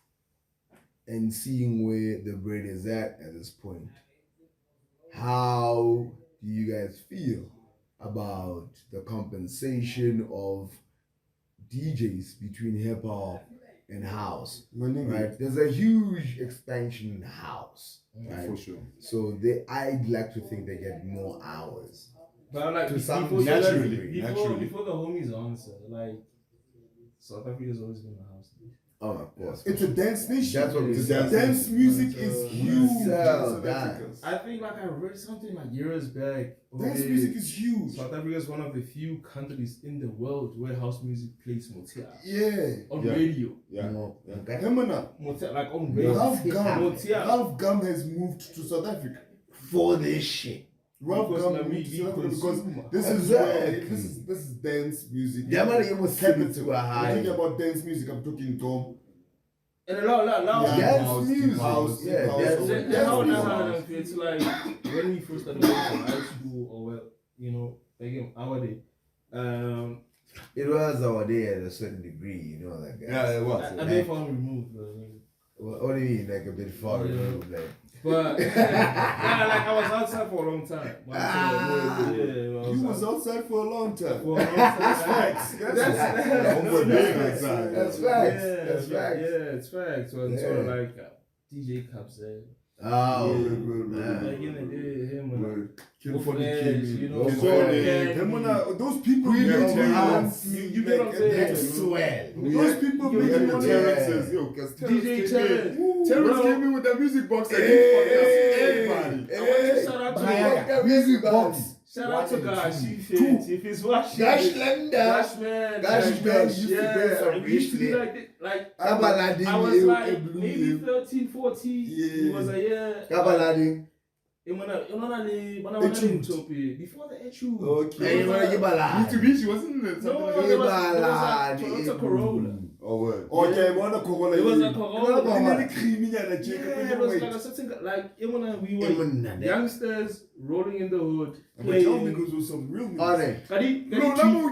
and seeing where the bread is at this point. How do you guys feel about the compensation of DJs between hip hop and house? Right? There's a huge expansion in house. Right? For sure. So I'd like to think they get more hours. But like To some before, naturally. before the homies answer, like South Africa's always been a house. Oh, of course. It's a dance nation. That's what we It's said. dance music is huge in Sell South that. Africa. I think like I read something like years back. Dance where music is huge. South Africa is one of the few countries in the world where house music plays Motia Yeah. on Yeah. radio. Yeah. No. Hemana. Motia, like on radio. Ralph Gum. Motia. Ralph Gum has moved to South Africa. For this shit. Ralph Because Gum like, moved to we South Africa because consume. this is Exactly. where this is dance music. Yeah, man, it was capital. to a I'm high. talking about dance music. I'm talking Dom. And a lot. Yeah. Dance House, music. house, Yeah, house. dance That's music. how music. now it's like when we first started going to high school or well, you know, again our day. It was our day at a certain degree, you know, like Yeah, it was. I didn't fall removed, what do you mean, like a bit far Yeah. removed, like? but yeah, like I was outside for a long time. You was outside for a long time. For a long time. That's facts. Homeboy big outside. That's facts. Yeah, That's facts. Yeah, it's facts. So it's sort of like DJ Cups there. Oh, Yeah. Like in the day, him and Kid Wolf Funny Edge, came in. you know, Wolf Wolf Edge. Edge. Them when those people Queen make of me Hearts. You get what I'm saying? that's swell. Those people You make get me what I'm want saying? to. Terrence's, yo, because DJ Terrence. Terrence Bro. came in with that music box and he Hey, fucked us everybody. I want to shout out to Bayaga. Music box. Shout out to One and Gash. two. If he's watching. Gashlanda. Gash man. Gash man used to dance Yeah, on I used to be Ripley. like Kabaladi, I was you, like you, maybe you. 13, 14. He was a year. Kabaladi. Before the Echu. Okay. Hey, you wanna give a lie? Mitsubishi wasn't it? No, Something there like was a Toyota Corolla. Oh, what? Okay, one of Corolla. It was a Corolla. Really creamy and a chicken. Yeah, it was like a certain like we were youngsters rolling in the hood. But y'all niggas was some real niggas. Are they? No, I don't know.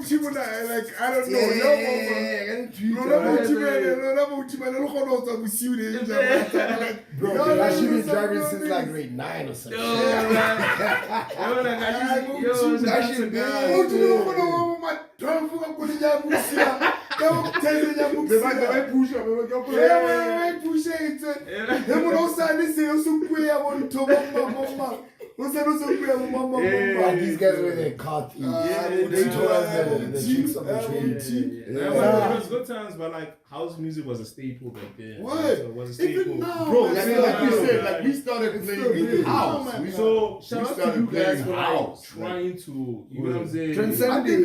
Bro, that shit been driving since like grade 9 or something. These guys were their car thieves. They told us the tricks of the trade. It was good times, but like house music was a staple back then. What? So it was a staple. Even now, Bro, like you said, like we started playing in the house. So shout out to you guys for like house. trying to, you know what I'm saying?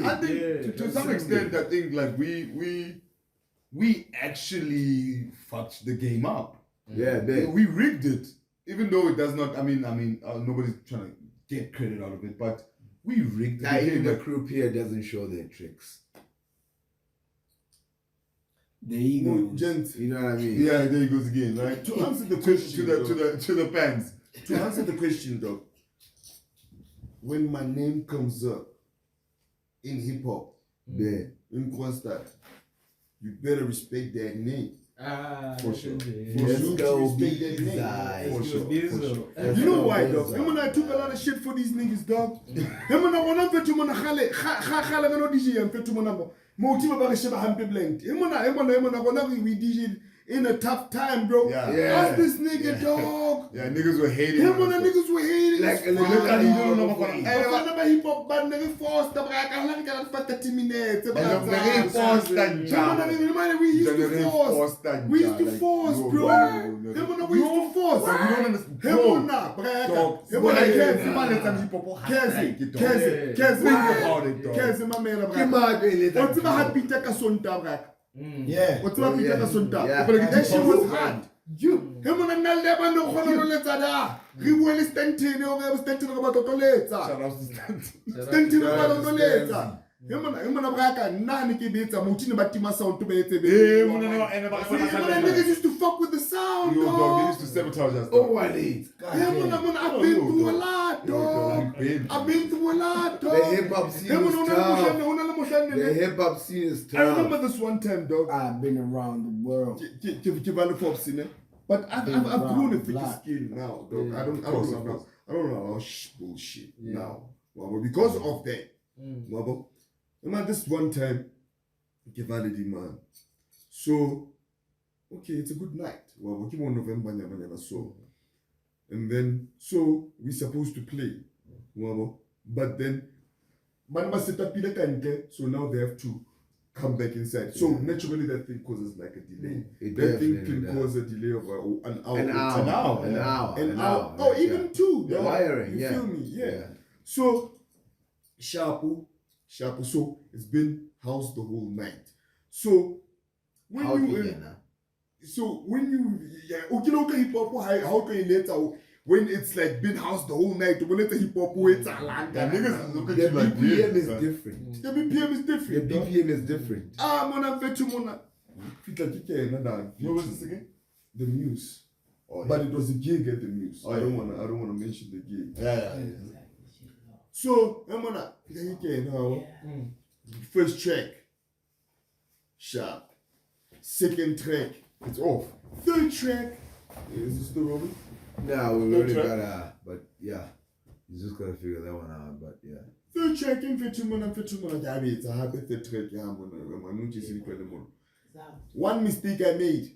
I think to some extent, I think like we actually fucked the game up. Yeah, We rigged it. Even though it does not, I mean, nobody's trying to get credit out of it, but we rigged Now, the even game. the group here doesn't show their tricks. The ego. Gents, You know what I mean? Yeah, there he goes again, right? to answer the question, to the fans. to answer the question, though, when my name comes up in hip hop, Yeah. in Stad, you better respect that name. For sure. Let's go respect that big name. side. For sure. You know why, dog? Him and I took a lot of shit for these niggas, dog. Him and I want to get to man khale no DJ and to man mo team ba sheba hampe blank. Him and I we DJ in a tough time, bro. Yeah. Ask this nigga, dog. Yeah, niggas were hating. Him and the niggas were hating. Like, as fuck. look at And him. I hip hop band nigga forced the brack. I like that for 30 minutes. Very forced and We used to force. We used to force, bro. Him and we used to force. You don't understand. Him and I, brack. Him and I, Kenzie, my man, what's my happy take a son tabrak? Yeah. What's my happy take a son tab? Yeah. That shit was hard. Him and I never know how to let that. He will stand to about the letter. Shout out to Stad. Stand to about the letter. Him and Braka, Nani Kibita, Mutina Batima sound to be a niggas used to fuck with the sound, Yo, dog, they dog. used to sabotage us. Oh, what is? I've been through a lot, dog. I've been through a lot, dog. The hip hop scene is tough. The hip hop scene is I remember tough. this one time, dog. I've been around the world. But I've grown a thicker Black. skin now, dog. Yeah. I don't know bullshit now. Well, because of that, well, remember this one time, man. So, okay, it's a good night. Well, we keep on November, so. And then, so we're supposed to play. Well, but then, so now they have to come back inside. So naturally that thing causes like a delay. That thing can cause a delay of an hour. An hour. Oh, even two. The wiring, you yeah. feel me? Yeah. So, Sharpu. So it's been house the whole night. So when okay, hip hop, how can you later when it's like been house the whole night? When it's hip hop, it's a lot. Niggas look at The you like BPM weird, is son. different. The BPM is The different. dog. BPM is different. Mona vetu mona. What was this again? The Muse. Oh, yeah. But it was a gig at the Muse. Oh, I don't yeah. wanna mention the gig. Yeah. So mona first track, sharp. Second track, it's off. Third track, is this the Robin? Nah, we already got but yeah. You just gotta figure that one out, but yeah. Third track in Fetumana, it's a happy third track. One mistake I made.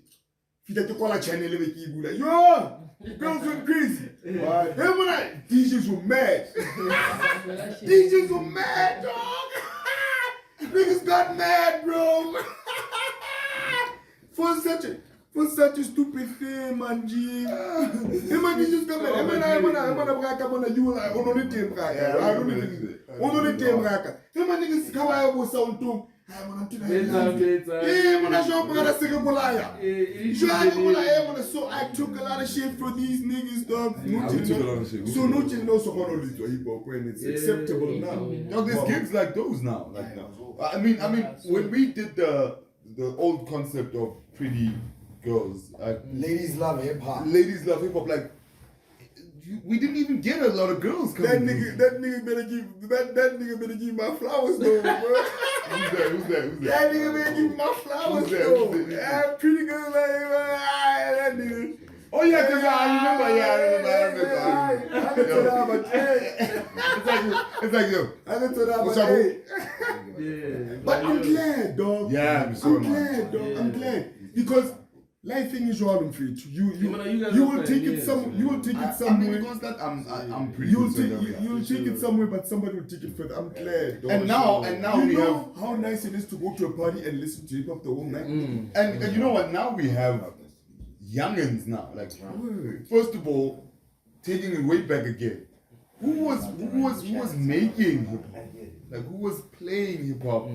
Fita to call a channel with you like, yo, girls went crazy. DJs were mad. DJs were mad, dog. Niggas got mad, bro. For such a stupid thing, man, G. DJs got mad. You like, on the team, I don't know. On the team, niggas come out with sound too. So I took a lot of shit for these niggas, dog. So no chill knows so hip hop when it's acceptable now. No, there's gigs like those now. Like now. I mean, when we did the old concept of pretty girls, Ladies love hip hop. ladies love hip hop. Like we didn't even get a lot of girls coming. That nigga better give my flowers though, bro. Who's that? That nigga better give my flowers though. Yeah, pretty good, that nigga. Oh yeah, cause I remember. I can tell that, but It's like yo. I can tell that, What's but up, hey. But I'm glad, dog. Yeah, I'm glad, dog. I'm glad because life thing is wrong for it. You will take it some. You will take it somewhere. Because that I'm pretty. You'll take it somewhere, but somebody will take it further. I'm glad, dog. And now you we know have how nice it is to go to a party and listen to hip hop the whole night. and you know what? Now we have youngins now. Like first of all, taking it way back again. Who was making hip hop? Like who was playing hip hop?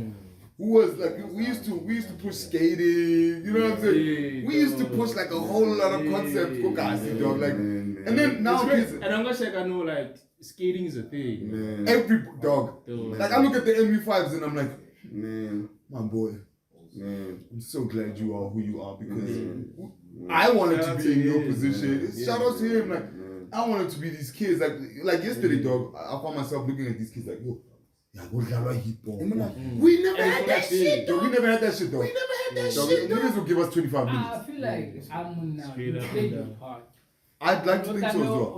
Who was like we used to push skating, you know what I'm saying? We used to push like a whole lot of concepts, dog. Like, and then now kids, and I'm not sure I know like skating is a thing. every dog. Like I look at the MV5s and I'm like, Man, my boy, man. I'm so glad you are who you are because I wanted to be in your position. Shout out to him, like I wanted to be these kids. Like yesterday, dog. I found myself looking at these kids like, yo. Yeah, hip hop. We never had that shit, though. We never had that shit, though. Niggas will give us 25 minutes. I feel like I'm now. You play your part. I'd like to think so as well.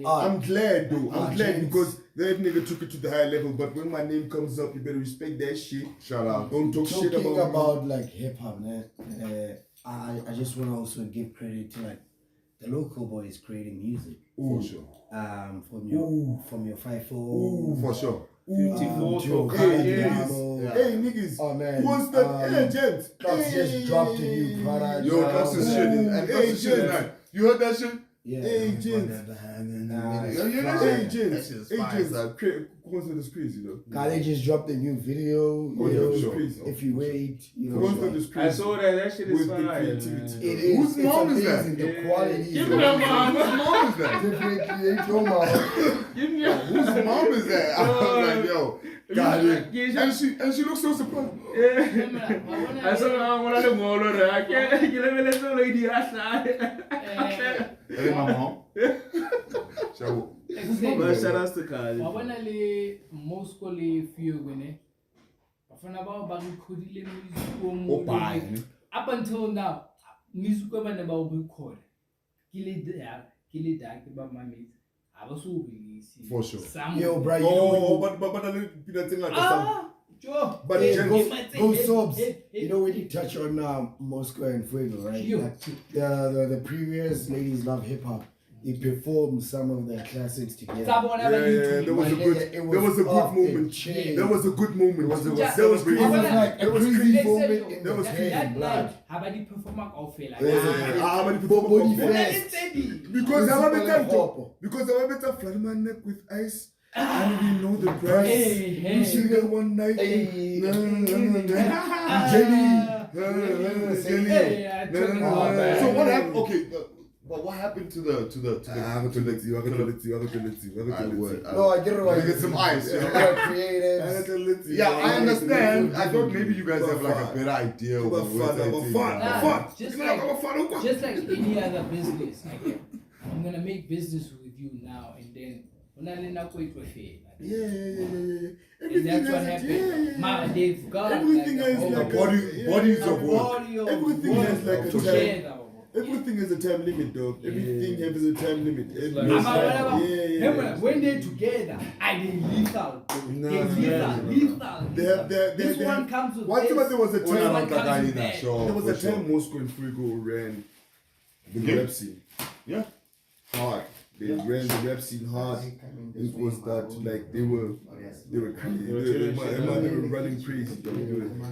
I'm glad though. I'm glad because that nigga took it to the higher level. But when my name comes up, you better respect that shit. Shout out. Don't talk shit Talking about about like hip hop, man. I just want to also give credit to like the local boys creating music. For sure. From your 5-4. For sure. 54. Hey niggas. Oh man. Who was that? Hey gents. Cops just dropped a new product. Yo, that's the shit. And that's the shit tonight. You heard that shit? Yeah. Hey gents. Hey gents. Is crazy though. God, they just dropped a new video. If you wait, I saw that shit is fire. It is. Whose mom is that? The quality. Give me that mom. Whose mom is that? Definitely ain't your mom. Give me Whose mom is that? I was like, yo, got it. And she looks so surprised. I saw one of the more. I can't let the lady Hey, my mom. Shout out to Kali. Wabanale moskole fiyo gwene. Bafana bao ba recordile music up until now, music ba ne ba o record. Kile da ke ba mametse. Abaso release. For sure. Yo, bro, but I didn't that thing like that. Joe. But go subs. You know when you touch on Moscow and Fuego, right? Like, the previous Ladies Love Hip Hop. They performed some of their classics together. There was a good moment. There was a good moment. There was a crazy moment. There was that night. How about the performance of it? Because I went to flood my neck with ice. And we know the price. We sing it one night. So what happened? Okay. But what happened to the I have to let you. No, I get it right. Get some ice. Creative. Yeah, I understand. I thought maybe you guys have like a better idea of what just like any other business. Like, I'm gonna make business with you now and then. Yeah. And Everything that's what happened. Ma, they've got everything has like bodies of work. Everything has like a time. Everything has a time limit, dog. Everything has a time limit. When they're together, I didn't lethal. Lethal. This one comes with this. There was a time. There was a time Moscow and Fuego ran the rap scene. Yeah. Hard. They ran the rap scene hard. It was that like they were crazy. They were running crazy.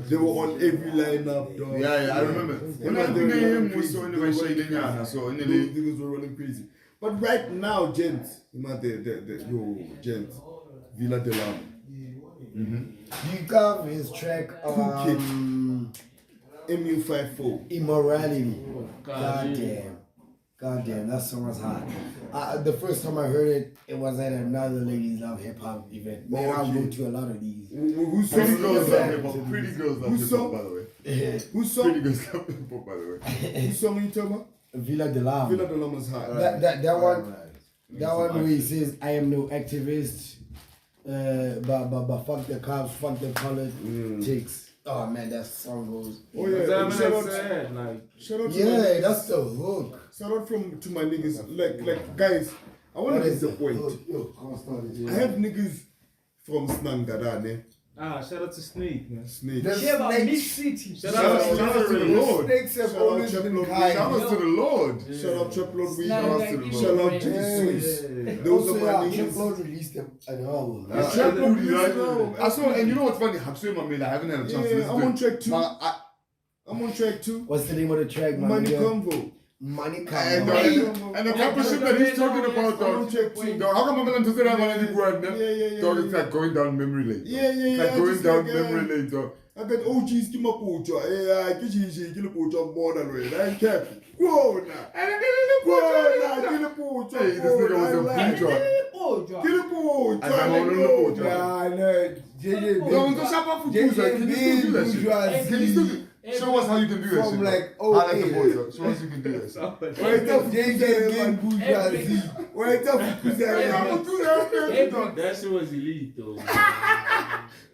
They were on every lineup, dog. Yeah, I remember. When I think him was so in the so those niggas were running crazy. But right now, gents, gents, Villa de Lama. You got his track MU54. Immorality. Goddamn, that song was hot. The first time I heard it, it was at another Ladies Love Hip Hop event. Man, I'll go to a lot of these. Who's Pretty girls love hip hop, by the way. Who's song? Pretty girls love hip hop, by the way. Who's song are you talking about? Villa de Lama. Villa de Lama's hot. That one, That one where he says, I am no activist, but fuck the cops, fuck the colored chicks. Oh man, that song goes. Oh yeah, shout out to yeah, that's the hook. Shout out to my niggas. Like guys, I want to disappoint. I have niggas from Snangadane. Shout out to Snake, man. Snake. Share about Mid City. Shout out to the Lord. Snakes have always been kind. Shout out to the Lord. Shout out Trap Lord Weed. Shout out to the Shout Lord. out Jesus. Those are my Trap niggas. Lord released an album. Trap Lord released an album. I saw, and you know what's funny? I haven't had a chance to listen I'm to on it. track 2. But I'm on track 2. What's the name of the track, man? Money Convo. Money And Convo. the type of shit that he's talking about, dog. Dog, how come I'm not to say that man in word, man? Dog, it's like going down memory lane. Yeah. Like going down memory lane, dog. I got OGs give my pocho. Give pocho more than red. I ain't careful. Go now. Give the pocho. Hey, this nigga was a bourgeois. Give the pocho. And I'm on the bourgeois. Nah, no. JJ, Don't shut up for two seconds. Can you still do that shit? Can you still do Show us how you can do that shit. From like, I like the boys, dog. Show us you can do that shit. Wait up, JJ again, bourgeoisie. Wait up, I'm gonna do that, dog. That shit was elite, though.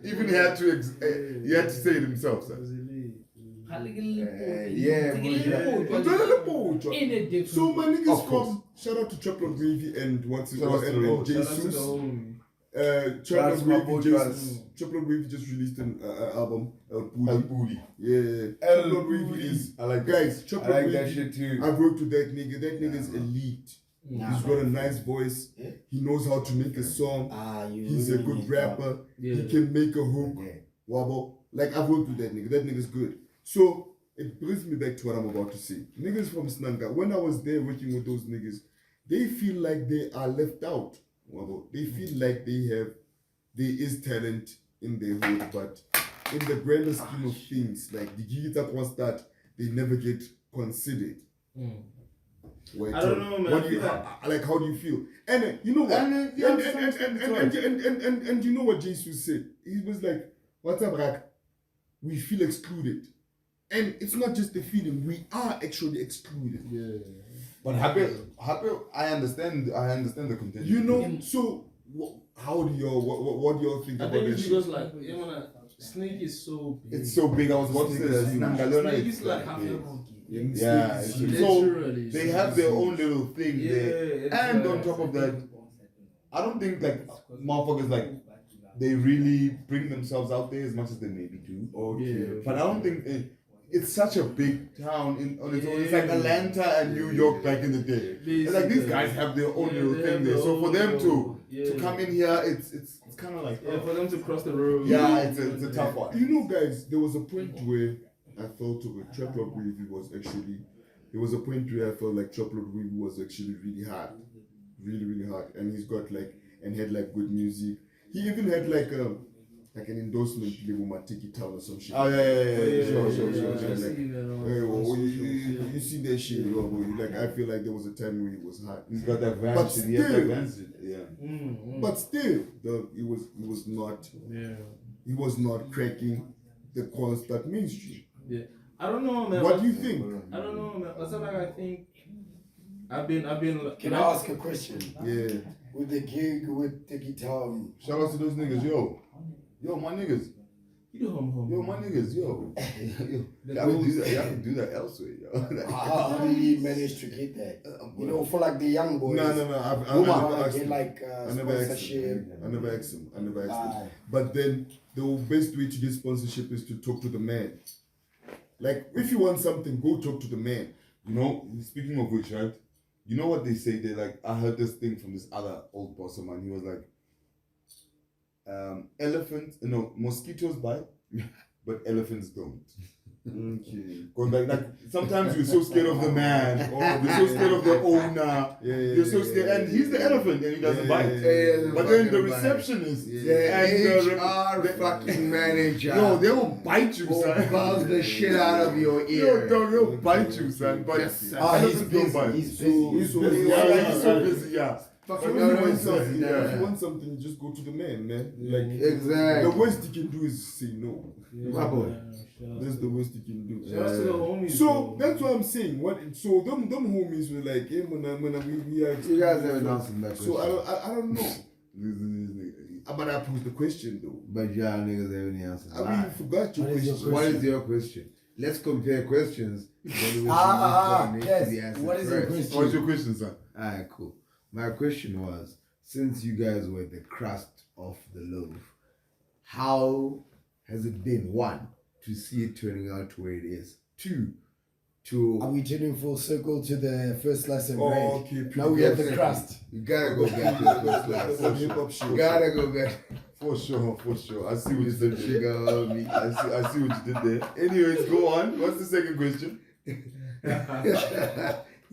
Even he had to say it himself, sir. Yeah, pocho. In a different So my niggas Of course. from shout out to Trap Lord Gravy and what's it Shout out to the and Lord. Jesus. Trans my Trap Lord Gravy just released an album. El Booty. Booty. Yeah. El Trap Lord Gravy Booty. is I like that. guys. Trap I Lord like that Gravy. shit too. I've worked with that nigga. That nigga's elite. He's got a nice voice. Yeah. He knows how to make a song. He's a really good need rapper. Yeah. He can make a hook. Yeah. Wobble. Like I've worked with that nigga. That nigga's good. So it brings me back to what I'm about to say. Niggas from Snanga, when I was there working with those niggas, they feel like they are left out. Wobble. They feel like there is talent in their hood, but in the grander scheme of things, like the Gigita Stad, they never get considered. Wait, I don't know, man. What do you, how do you feel? And you know what? And you know what Jesus said? He was like, "What's up, Rak? We feel excluded." And it's not just the feeling, we are actually excluded. Yeah. But happy, I understand the contention. You know, so how do y'all, what do y'all think I about think this it's shit? because like Snake is so big. It's so big. I was about to say that. Snake is like half big. a monkey. Yeah, so Literally. they have their own little thing there. Yeah, And on top of that, I don't think like motherfuckers like they really bring themselves out there as much as they maybe do. Okay. But I don't think it's such a big town on its own. It's like Atlanta and New York back in the day. And like these guys have their own little thing there. So for them to come in here, it's kind of like for them to cross the road. Yeah, it's a tough one. You know, guys, there was a point where I felt Trap Lord Gravy was actually. There was a point where I felt like Trap Lord Gravy was actually really hard, really hard, and he's got like and had like good music. He even had like an endorsement with Matiki Town or some shit. Oh yeah. Sure. Like, hey, well, you see that shit, like I feel like there was a time where he was hot. He's got that van But shit. He has that still- van shit. Yeah. But still, he was not. Yeah. He was not cracking the constant mainstream. Yeah. I don't know, man. What do you think? I don't know, man. That's like I think I've been Can I ask a question? Yeah. With the gig with the guitar, Shout out to those niggas, yo, my niggas, you know, home. my niggas, yo. Y'all can do that elsewhere, yo. how did he manage to get that? You know, for like the young boys. No. I never asked him. But then the best way to get sponsorship is to talk to the man. Like if you want something, go talk to the man. You know, speaking of which, right? You know what they say? They like, I heard this thing from this other old boss of mine. He was like, mosquitoes bite, but elephants don't. Okay. Cause like sometimes you're so scared of the man, you're so scared of the owner, you're so scared, and he's the elephant and he doesn't bite. But then the receptionist and the fucking manager. yo, they will bite you, son. Buzz the shit out of your Yo, ear. dog, they'll bite you, son. But He's elephants don't bite. busy. He's busy. He's so busy. Yeah, he's so busy, yeah. So But if no, you no, want it's something, not- if you want something, just go to the man. Like Exactly. the worst you can do is say no. My boy. That's the worst you can do. Shout out to the homies. So bro. that's what I'm saying. So them homies were like, hey, when we are. You guys haven't answered that question. So I don't know. But I posed the question though. But y'all niggas haven't answered. I mean, you forgot your question. What is your question? Let's compare questions. Yes. What is your question? What's your question, son? Alright, cool. My question was, since you guys were the crust of the loaf, how has it been, one, to see it turning out to where it is? Two, Are we turning full circle to the first slice of bread? Oh, okay. Now we have the crust. You gotta go back to the first That's class. a hip hop show. You gotta go back. For sure. I see what you Mr. did there. Sugar me. I see what you did there. Anyways, go on. What's the second question? These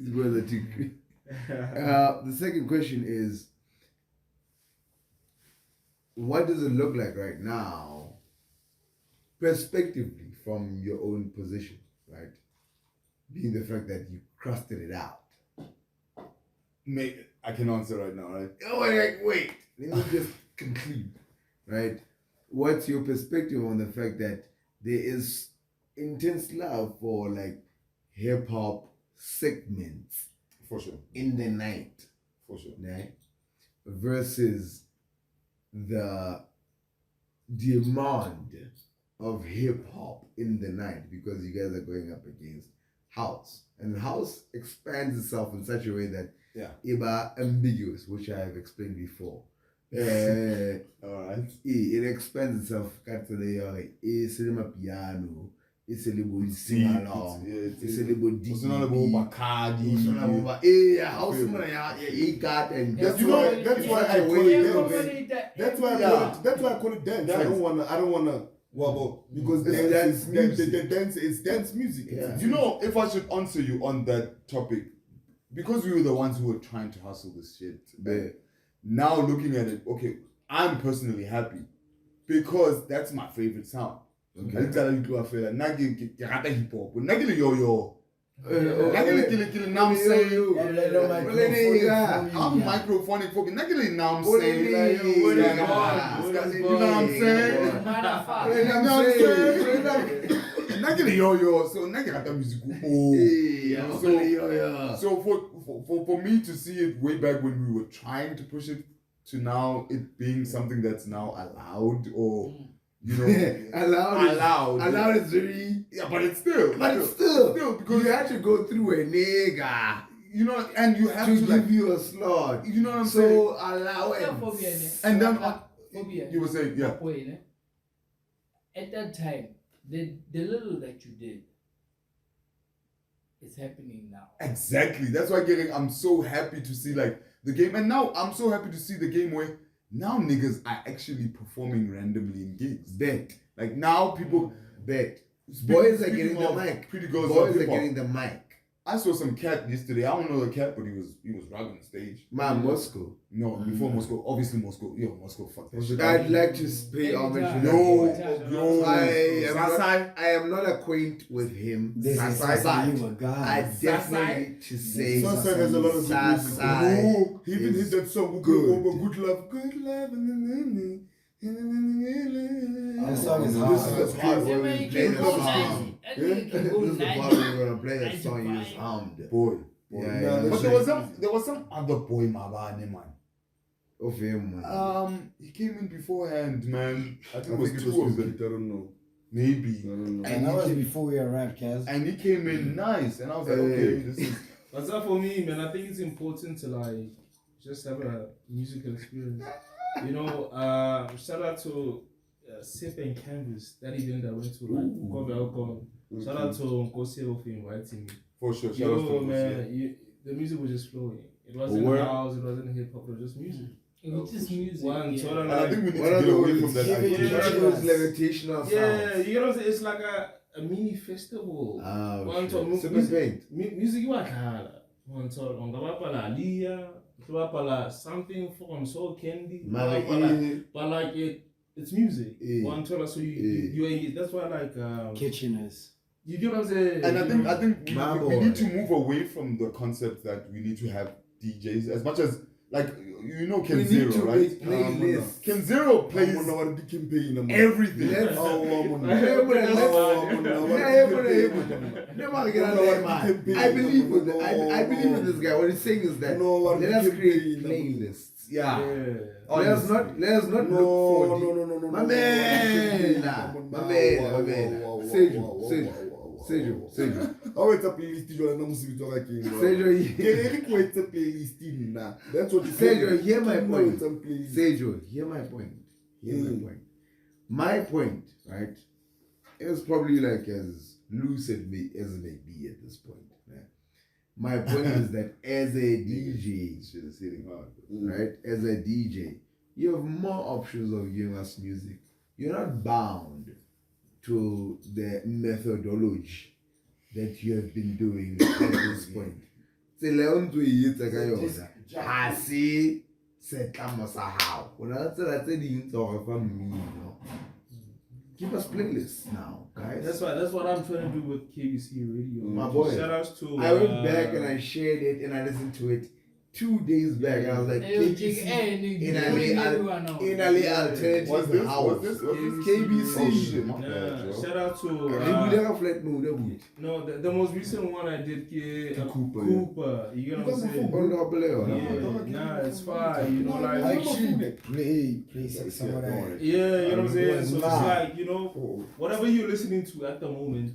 boys are too crazy. The second question is, what does it look like right now, prospectively, from your own position, right? Being the fact that you crusted it out. Mate, I can answer right now, right? Oh, wait. Let me just conclude, right? What's your perspective on the fact that there is intense love for like hip hop segments For sure. in the night, For sure. right? Versus the demand of hip hop in the night, because you guys are going up against house, and house expands itself in such a way that iba ambiguous, which I have explained before. Alright. It expands itself. It's a piano, it's a little sing along, it's a little deep. It's not about Bacardi. House man, got and That's why I call it dance. I don't wanna wobble because it's dance music. Yeah. You know, if I should answer you on that topic, because we were the ones who were trying to hustle this shit, now looking at it, okay, I'm personally happy because that's my favorite sound. Okay. I tell you, I feel like nagi hip hop, nagi yo. Nagi now I'm saying. I'm microphonic for nagi now I'm saying. You know what I'm saying? Nagi yo, so nagi hata music. So for me to see it way back when we were trying to push it to now it being something that's now allowed or you know allowed is very but it's still because you had to go through a nigga, you know, and you have to give like, you a slot, you know what I'm saying, so allowance. and then you were saying at that time the little that you did is happening now. Exactly, that's why I'm so happy to see like the game, and now I'm so happy to see the game where now niggas are actually performing randomly in gigs. Like now people boys are getting the mic. Pretty girls Boys are getting the mic. I saw some cat yesterday. I don't know the cat, but he was rocking the stage. Moscow. No, before Moscow. Obviously Moscow. Yo, Moscow, fuck that shit. I'd like to pay homage to that boy. Yo, I am not acquainted with him. This is Sasai. I definitely to say Sasai has a lot of good music. Oh, he even hit that song good love. That song is hard. This is the part where we're gonna play that song you just hummed. Boy. Yeah, But there was some other boy, Mabane, man. Of him, man. He came in beforehand, man. I think I it was think it two was of them. I don't know. Maybe. I don't know. And that was before we arrived, Kaz. And he came in nice, and I was like, okay, this is. But that for me, man, I think it's important to like just have a musical experience. You know, shout out to Sip and Canvas, that event I went to, like, Cover Alcohol. Shout out to Nkosio for inviting me. For sure, shout Yo, out to man, the music was just flowing. It wasn't house, it wasn't hip hop, it was just music. It was just music. And I think we need to get away from that idea. One of those levitational sounds. Yeah, you know what I'm saying? It's like a mini festival. Music you are one talk on Gabapala Aliyah, Gabapala something from Soul Candy, but like it's music. One talk, so you that's why like Kitcheners. You get what I'm saying? And I think we need to move away from the concept that we need to have DJs as much as like you know We Ken need Zero, to right? make playlists. Ken Zero plays I'm on the campaign. everything. Let's- I believe in this guy. What he's saying is that let us create playlists. Yeah. Let us not look for my man. Sergio. Oh, it's a playlist. You are not Sergio. It's a playlist. That's what you Sergio, hear my point. It's a playlist. Sergio, hear my point. My point, right, is probably like as loose as it may be at this point. Right? My point is that as a DJ, Shit is hitting hard. right, as a DJ, you have more options of giving us music. You're not bound to the methodology that you have been doing at this point. Se leon to it ka yona. Ha se setlamo sa hao. Ona tsela tse ding tsa go fa mmino. Give us playlists now, guys. That's what I'm trying to do with KBC Radio. My boy. Shout outs to I went back and I shared it and I listened to it 2 days back. And I was like, KBC in Ali alternative What's this? house. What's this? KBC. Oh shit, my bad, Yeah, Joe. shout out to no, the most recent one I did Cooper, Cooper. You know what I'm saying? Yeah, nah, it's fine. You know, like Actually, play some of that. yeah, you know what I'm saying. So Nah. it's like whatever you're listening to at the moment.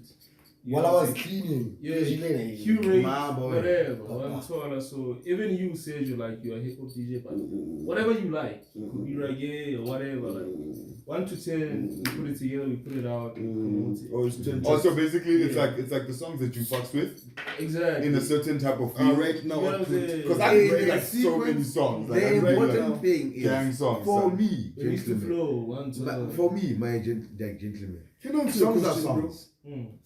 you While know I what was I'm saying? cleaning, Yeah, curate, My boy. whatever. I'm telling you, so even you said you're like you're a hip hop DJ, but whatever you like, could be reggae or whatever. Like 1 to 10, we put it together, we put it out, we promote it. Oh, it's 10. Also, basically, it's Yeah. like the songs that you fucks with Exactly. in a certain type of feel. Right now, You know I what I'm put saying? Because I Hey, can make the like so many sequence, songs. Like, The I can make, important like, thing is gang songs. for so. me, It needs to gentlemen. flow. 1 to For me, my gentlemen. Can I answer your Songs are question, bro? songs.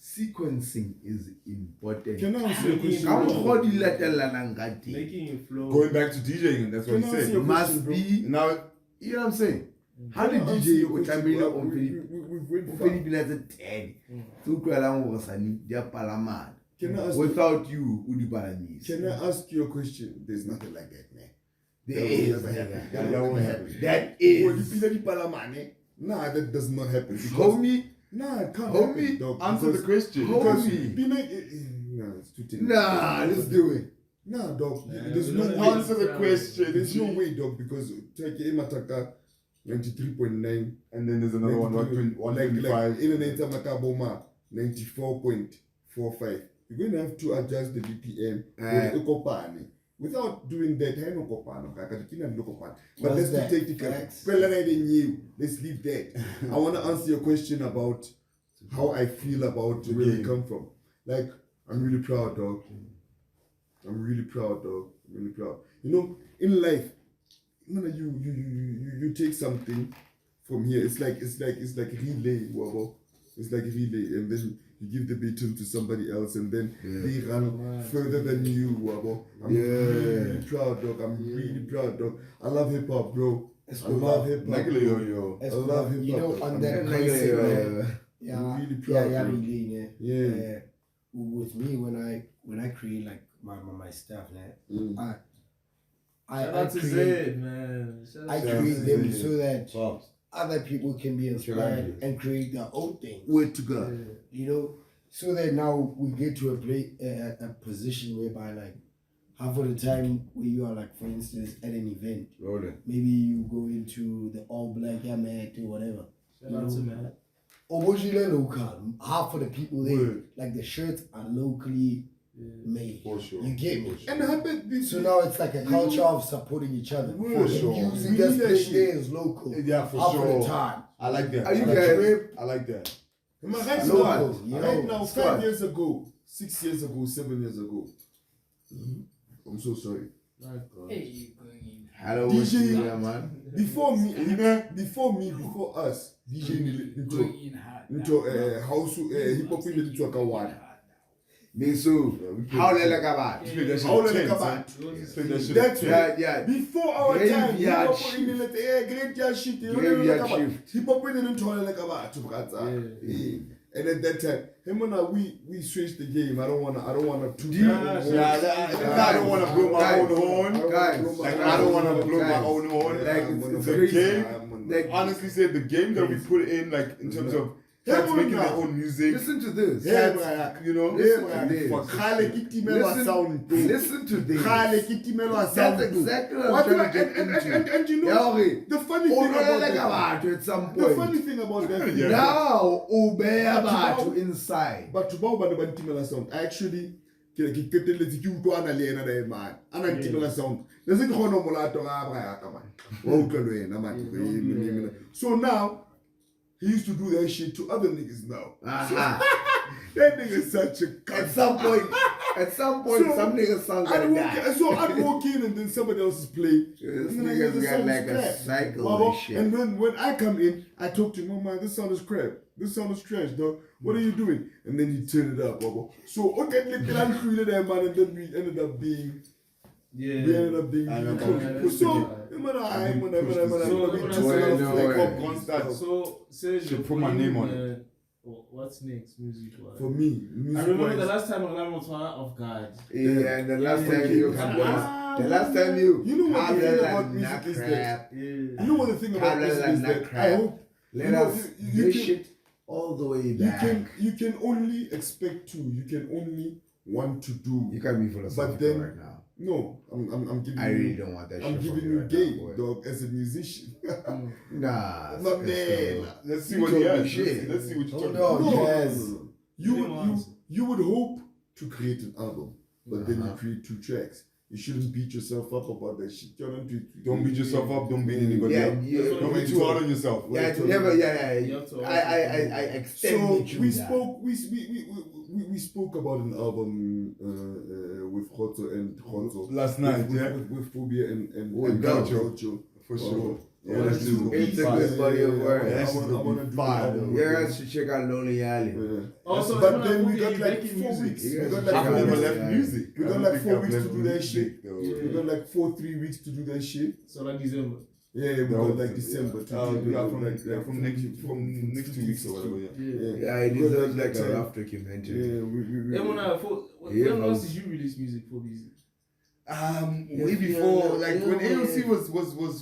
Sequencing is important. Can I answer your question? Ka bro? mokgwa di latellanang ka teng. Making it flow. Going back to DJing, that's what Can he I answer said. your Must question, bro? be, Now, you know what I'm saying? How Can did I answer DJ your o question, tlamehile bro? o We've went o far. fe dipina tse 10 tse utlwalang gore sane di a palamana Can I ask without you o di palamise. Can I ask you a question? There's nothing like that, man. There is. That won't happen. That When is. you feel the palamane, nah, that does not happen. Because, Homie, nah, it can't Homie, happen, dog. answer the question. Because Homie. nah, it's too technical. Nah, let's do it. Nah, dog. Nah, There's we no don't way. answer the question. There's no way, dog, because take Mataka 93.9. and then there's another one, 125. Internet Mataboma 94.45. You're going to have to adjust the BPM without doing that. But let's that? take it. Let's leave that. I want to answer your question about how I feel about where we come from. Like, I'm really proud, dog. I'm really proud, dog. I'm really proud. You know, in life, you take something from here. It's like relay, wabo. It's like relay, and then you give the baton to somebody else, and then they run further than you, wabo. I'm really proud, dog. I'm really proud, dog. I love hip hop, bro. I love hip hop. I love hip hop. You know, on that Like, concept, yeah, I'm really proud, yeah, bro. really, Yeah. With me, when I create like my stuff, man, I Shout out to create, Zed, man. Shout I out to create Zed. them so that Pops. other people can be inspired and create their own thing. Word to God. You know, so that now we get to a position whereby like half of the time where you are like, for instance, at an event, maybe you go into the all black Yamet or whatever. Shout out to Matt. Originally local, half of the people there, Word. like the shirts are locally made. For sure. You get me? And I bet this. So now it's like a culture of supporting each other. For sure. Music We that's need that played shit. there is local. Yeah, for half sure. of the time. I like that. Are you I like guys- that. I like that. Right Local, now, you right know, now, Stad. 5 years ago, 6 years ago, 7 years ago. I'm so sorry. Hey, you going in. Hello, DJ, man. Before before us, DJ into Going in hard. house hip hop into a kawan. Meso, how like about? Play that shit How at like 10, about? son. Play that shit That's at 10. right. Yeah. Before our time, hip Graveyard hop shift. in the graveyard shit. Graveyard shift. Hip hop in the like about to brother. And at that time, him and I, we switched the game. I don't wanna two. I don't wanna blow my own horn, guys. Like I don't wanna blow my own horn. Like it's a game. Like honestly, said the game that we put in, like in terms of cats making their own music. Listen to this. Cats, you know. Listen to this. Listen to this. That's exactly what I'm trying to get into. And you know, the funny thing about that, at some point. the funny thing about that, Now, obey about inside. but to bow by the Timela sound, I actually get the you to an alien and a man, and I Timela sound. There's a honomolato. So now, he used to do that shit to other niggas now. That nigga's such a cunt. At some point, So, some niggas sound like that. So I'd walk in and then somebody else is playing. This And then nigga's this got song is like a crap. cycle and shit. And when I come in, I talk to him, oh man, this sound is crap. This sound is trash, dog. What are you doing? And then he turn it up, baba. So okay, let's create that man, and then we ended up being. Yeah. We ended up being. So Sergio, Put my name on it. What's next, music-wise? For me, I remember the last time I was off guard. Yeah, and the last time you You know what the thing about music is that. You know what the thing about music is that. I hope. Let us push it all the way back. You can only expect to. You can only want to do. You can't be philosophical then, right now. No, I'm giving I you. really don't want that shit. I'm giving from you right game, now, boy. dog, as a musician. Nah. My man. Let's see You what told he me has. shit. Let's see what you're talking Hold about. on. Yes. You would hope to create an album, but then you create 2 tracks. You shouldn't beat yourself up about that shit. Don't beat yourself up. Don't beat anybody Yeah, up. yeah. Don't be too hard on yourself. Yeah, it's never. You have to I extend So it to we that. spoke. We spoke about an album with Khotso and Khotso Last night, yeah. with Phobia and With Gaucho. For sure. Yeah, that's just gonna be It's a fire. good body of work. Yeah, that's I just wanna gonna do be an fire. album. You guys should check out Lonely Alley. Also, but then we got like 4 weeks. You We guys got check like I've out 4 never Lonely weeks. left Alley. music. We I got don't like think 4 I've weeks to left do that music, shit. though. We got like 4-3 weeks to do that shit. So like December. Yeah, we No, got like December. from next 2 weeks or whatever. Yeah. Yeah, it deserves like a rough documentary. Yeah, When else did you release music for music? Way before, like when AOC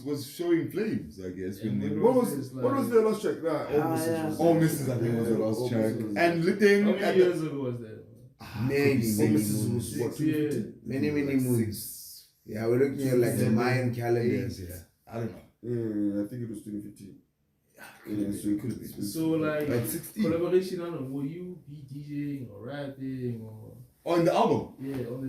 was showing flames, I guess. What was their last track? All Misses, I think, was the last track. And How Litting many years ago was that? Many Mrs. moons. was what? Yeah. Many moons. Yeah, we're looking at like the Mayan calendars here. I don't know. I think it was 2015. Yeah, so it could have been. So like Like 16. collaboration, I don't know, will you be DJing or rapping or On the album. yeah, on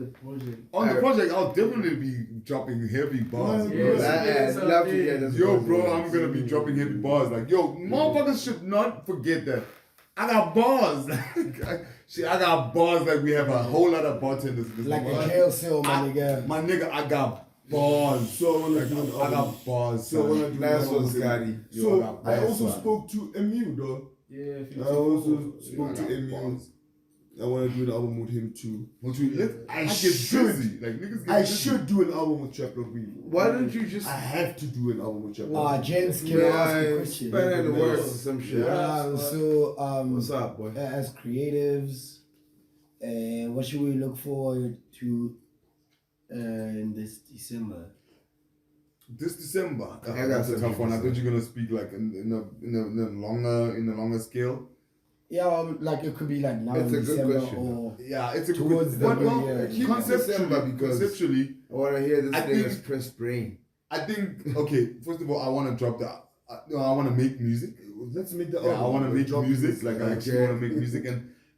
the project? On the project, I'll definitely be dropping heavy bars. Yeah, bro. yeah. I'd love to hear this. Yo, bro, I'm gonna be dropping heavy bars. Like, yo, motherfuckers should not forget that I got bars. I got bars like we have a whole lot of bartenders. in this Like a motherfucker. jail cell, my nigga. My nigga, I got bars. So when I do an I album, got bars. So when I son. do Nice an one, album, Scotty. Yo, So I bars, also son. spoke to MU though. Yeah, I also spoke I to got MU. bars. I want to do an album with him too. I get should. busy. Like niggas get I busy. should do an album with Trap Lord Weevil. Why don't you just I have to do an album with Trap Lord Gents, can I ask you a question? spend it in the works or some shit? What's up, boy? As creatives, what should we look forward to in this December? This December. I got That's a something tough one. to I thought say. you're gonna speak like in a longer scale. Yeah, like it could be like now It's in a good December question, or Yeah, it's a Towards good. the But new year. Keep December because conceptually, I want to hear this I nigga's think- press brain. I think okay. First of all, I want to drop the. I want to make music. Let's make the Yeah, album. I want to make Drop music. Like I actually Okay. want to make music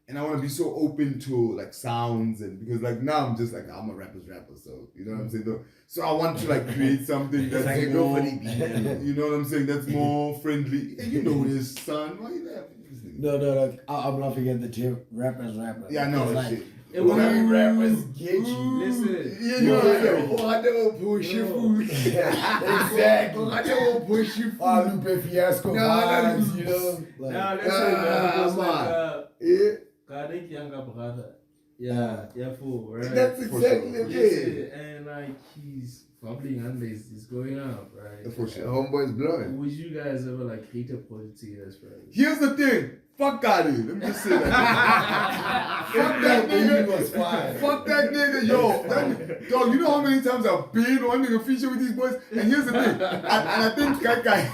and I want to be so open to like sounds and because like now I'm just like I'm a rapper, so you know what I'm saying. Though? So I want to like create something that's like a more, nobody beat. you know what I'm saying. That's more friendly. Hey, you know this, son. Why you laughing? no. I'm laughing at the term rappers. Yeah, I know It's that like, shit. It was when like rappers get you. listen. Yeah, you know that. I never push you food. Exactly. I never push you food. Lupe Fiasco No, vibes, you know. Like, Now listen, man, it was like Yeah, Kadek younger brother. Yeah, for right. that's exactly sure. it. Listen, and like he's bubbling under, it's going up, right? For sure. Homeboy's blowing. Would you guys ever like create a project together, right? Here's the thing. Fuck out of here. Let me just say that. Fuck that nigga. was fire. Fuck that nigga, yo. Dog, you know how many times I've been wanting a feature with these boys? And here's the thing. And I think Kai.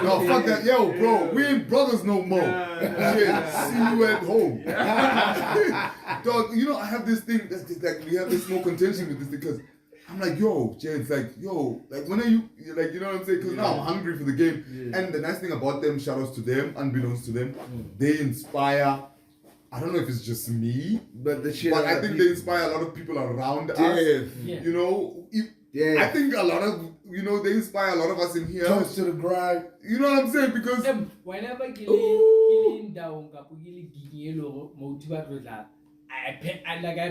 No, fuck that. Yo, bro, we ain't brothers no more. Shit, see you at home. Dog, you know, I have this thing, like, we have this small contention with this because I'm like, yo, Jay, it's like, yo, like, when are you, like, you know what I'm saying? Because now I'm hungry for the game. Yeah. And the nice thing about them, shout outs to them, unbeknownst to them, they inspire, I don't know if it's just me, but I think they inspire a lot of people around us. Yeah. You know, I think a lot of, you know, they inspire a lot of us in here. Close to the grind. You know what I'm saying? Because whenever I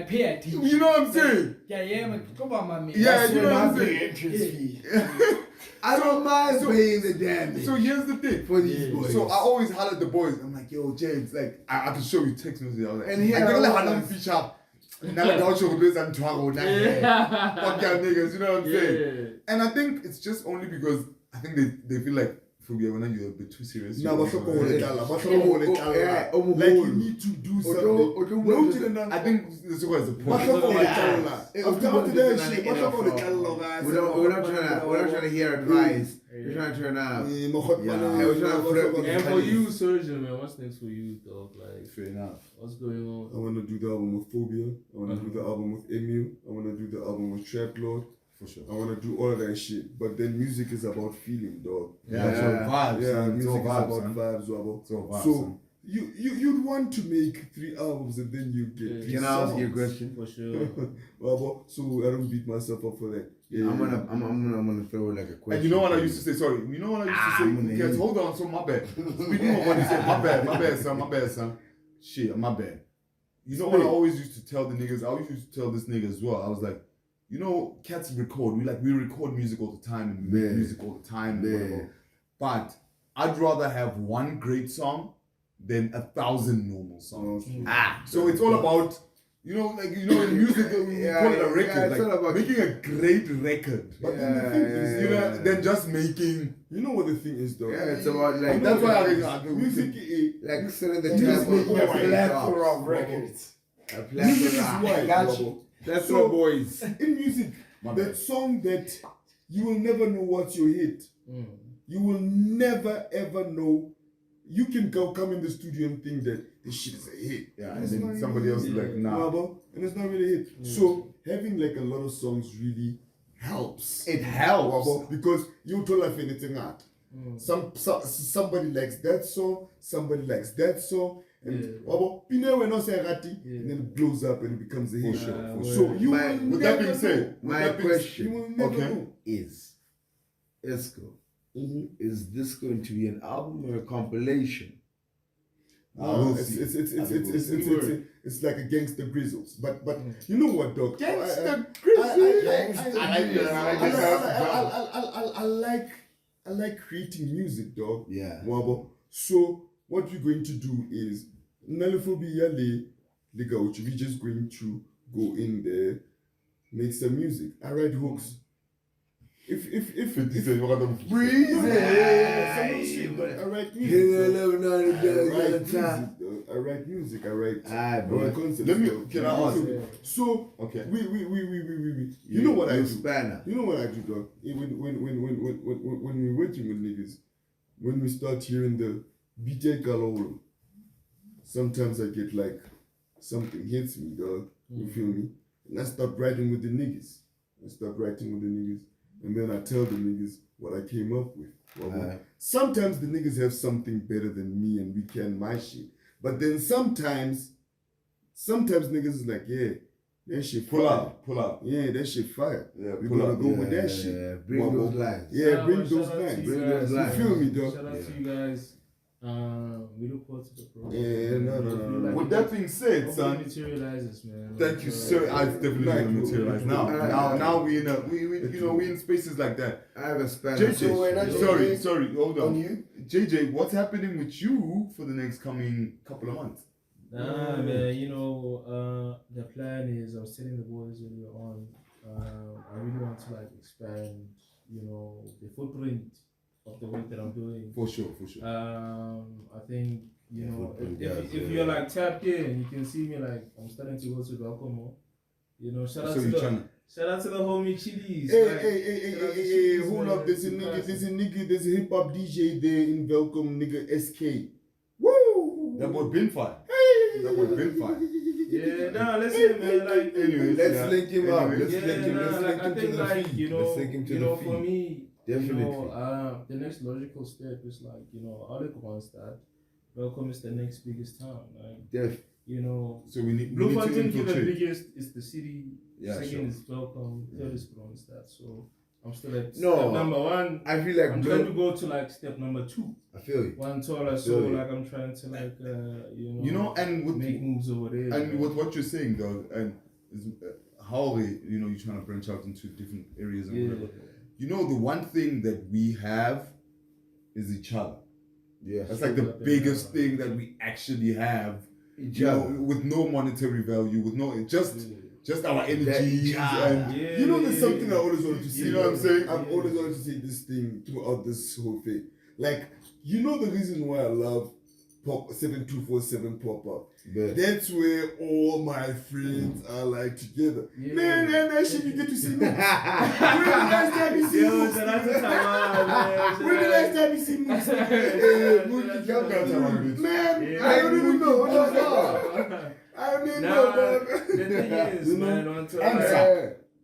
pay attention. You know what I'm saying? Yeah, you know what I'm saying? I don't mind paying the damage. So here's the thing for these boys. So I always holler at the boys. I'm like, yo, James, like I can show you text messages. I was like, and here I feature. Now I don't show this and fuck y'all niggas. You know what I'm saying? And I think it's just only because I think they feel like. You're a bit too serious. No, but like you need to do something. No, I think this is the point. After that shit, we're not trying to hear advice. We're trying to turn up. And for you, Sergio, man, what's next for you, dog? Like, fair enough. What's going on? I want to do the album with Phobia. I want to do the album with Emil. I want to do the album with Trap Lord. For sure. I want to do all of that shit. But then music is about feeling, dog. Vibes. Yeah, music is vibes, about man. vibes. So you'd want to make 3 albums and then you get 3 Can I ask you a question? For sure. So I don't beat myself up for that. Yeah, I'm gonna throw like a question. And you know what I used to say? Sorry. You know what I used to say? Guys, hold on. So my bad. Speaking of what you said, my bad, son. Shit, my bad. You know what I always used to tell the niggas? I always used to tell this nigga as well. I was like, you know, cats record. We record music all the time and we make music all the time. And whatever. But I'd rather have one great song than 1,000 normal songs. So it's all about, in music we call it a record. It's all about making a great record. But then the thing is, then just making. You know what the thing is, though? Yeah, it's about like. That's why I music like setting the making a plethora of records. A plethora. That's so, boys. In music, that song that you will never know what's your hit. You will never ever know. You can come in the studio and think that this shit is a hit. Yeah, and then somebody else is like, nah. And it's not really a hit. So having like a lot of songs really helps. It helps. Because you told us anything art. Somebody likes that song, somebody likes that song. And then it blows up and it becomes a hit. So you with that being said, my question is Esco, is this going to be an album or a compilation? It's like a Gangster Grizzles, but you know what, dog? Gangster Grizzles. I like creating music, dog. Yeah. So what we're going to do is we're just going to go in there, make some music. I write hooks. If breezy, I write music. I write concepts. Can I ask? So okay. We. You know what I do? Spanner. You know what I do, dog? When we're working with niggas, when we start hearing the BJ Galoro, sometimes I get like something hits me, dog. You feel me? And I start writing with the niggas. And then I tell the niggas what I came up with. Sometimes the niggas have something better than me and we can my shit. But then sometimes niggas is like, yeah, that shit fire. Pull up. Yeah, that shit fire. Yeah, we're gonna go with that shit. Yeah, bring those lines. Yeah, bring those lines. You feel me, dog? Shout out to you guys. We look forward to the program. Yeah, no. With that being said, son, materializes, man. Thank you, sir. It's definitely gonna materialize now. We in spaces like that. I have a span. JJ, sorry, hold on. You? JJ, what's happening with you for the next coming couple of months? Man, the plan is, I was telling the boys earlier on, I really want to like expand, the footprint of the work that I'm doing. For sure. I think if you're like tapped in, you can see me like I'm starting to go to Velcro more. Shout out to the homie Chili's. Hey, hold up, there's a hip hop DJ there in Welcome, nigga SK. Woo! That boy been fine. Yeah, no, listen, man. Like, Anyway, let's link him up. I Let's link him think to like the feed. Let's link him to the feed. for me, Definitely. the next logical step is like, Stad. Welcome is the next biggest town. Like, So we need to Bloemfontein, the infiltrate. biggest is the city. Yeah, Second sure. is Welcome. Third is Stad. So I'm still at No. step number 1. I feel like I'm trying to go to like step number 2. I feel you. One taller, so like I'm trying to like and with make moves over there. and with what you're saying though, and is, how you're trying to branch out into different areas and whatever. The one thing that we have is each other. Yeah. That's like the biggest thing that we actually have. Each other. With no monetary value, with no just our energies and There's something I always wanted to say. You know what I'm saying? I've always wanted to say this thing throughout this whole thing. Like, the reason why I love 7247 pop-up. Yeah. That's where all my friends are like together. Man, and that shit you get to see movies. When the last time you see movies? When the last time you see movies? Man, I don't even know. I don't even know. The thing is, man, on top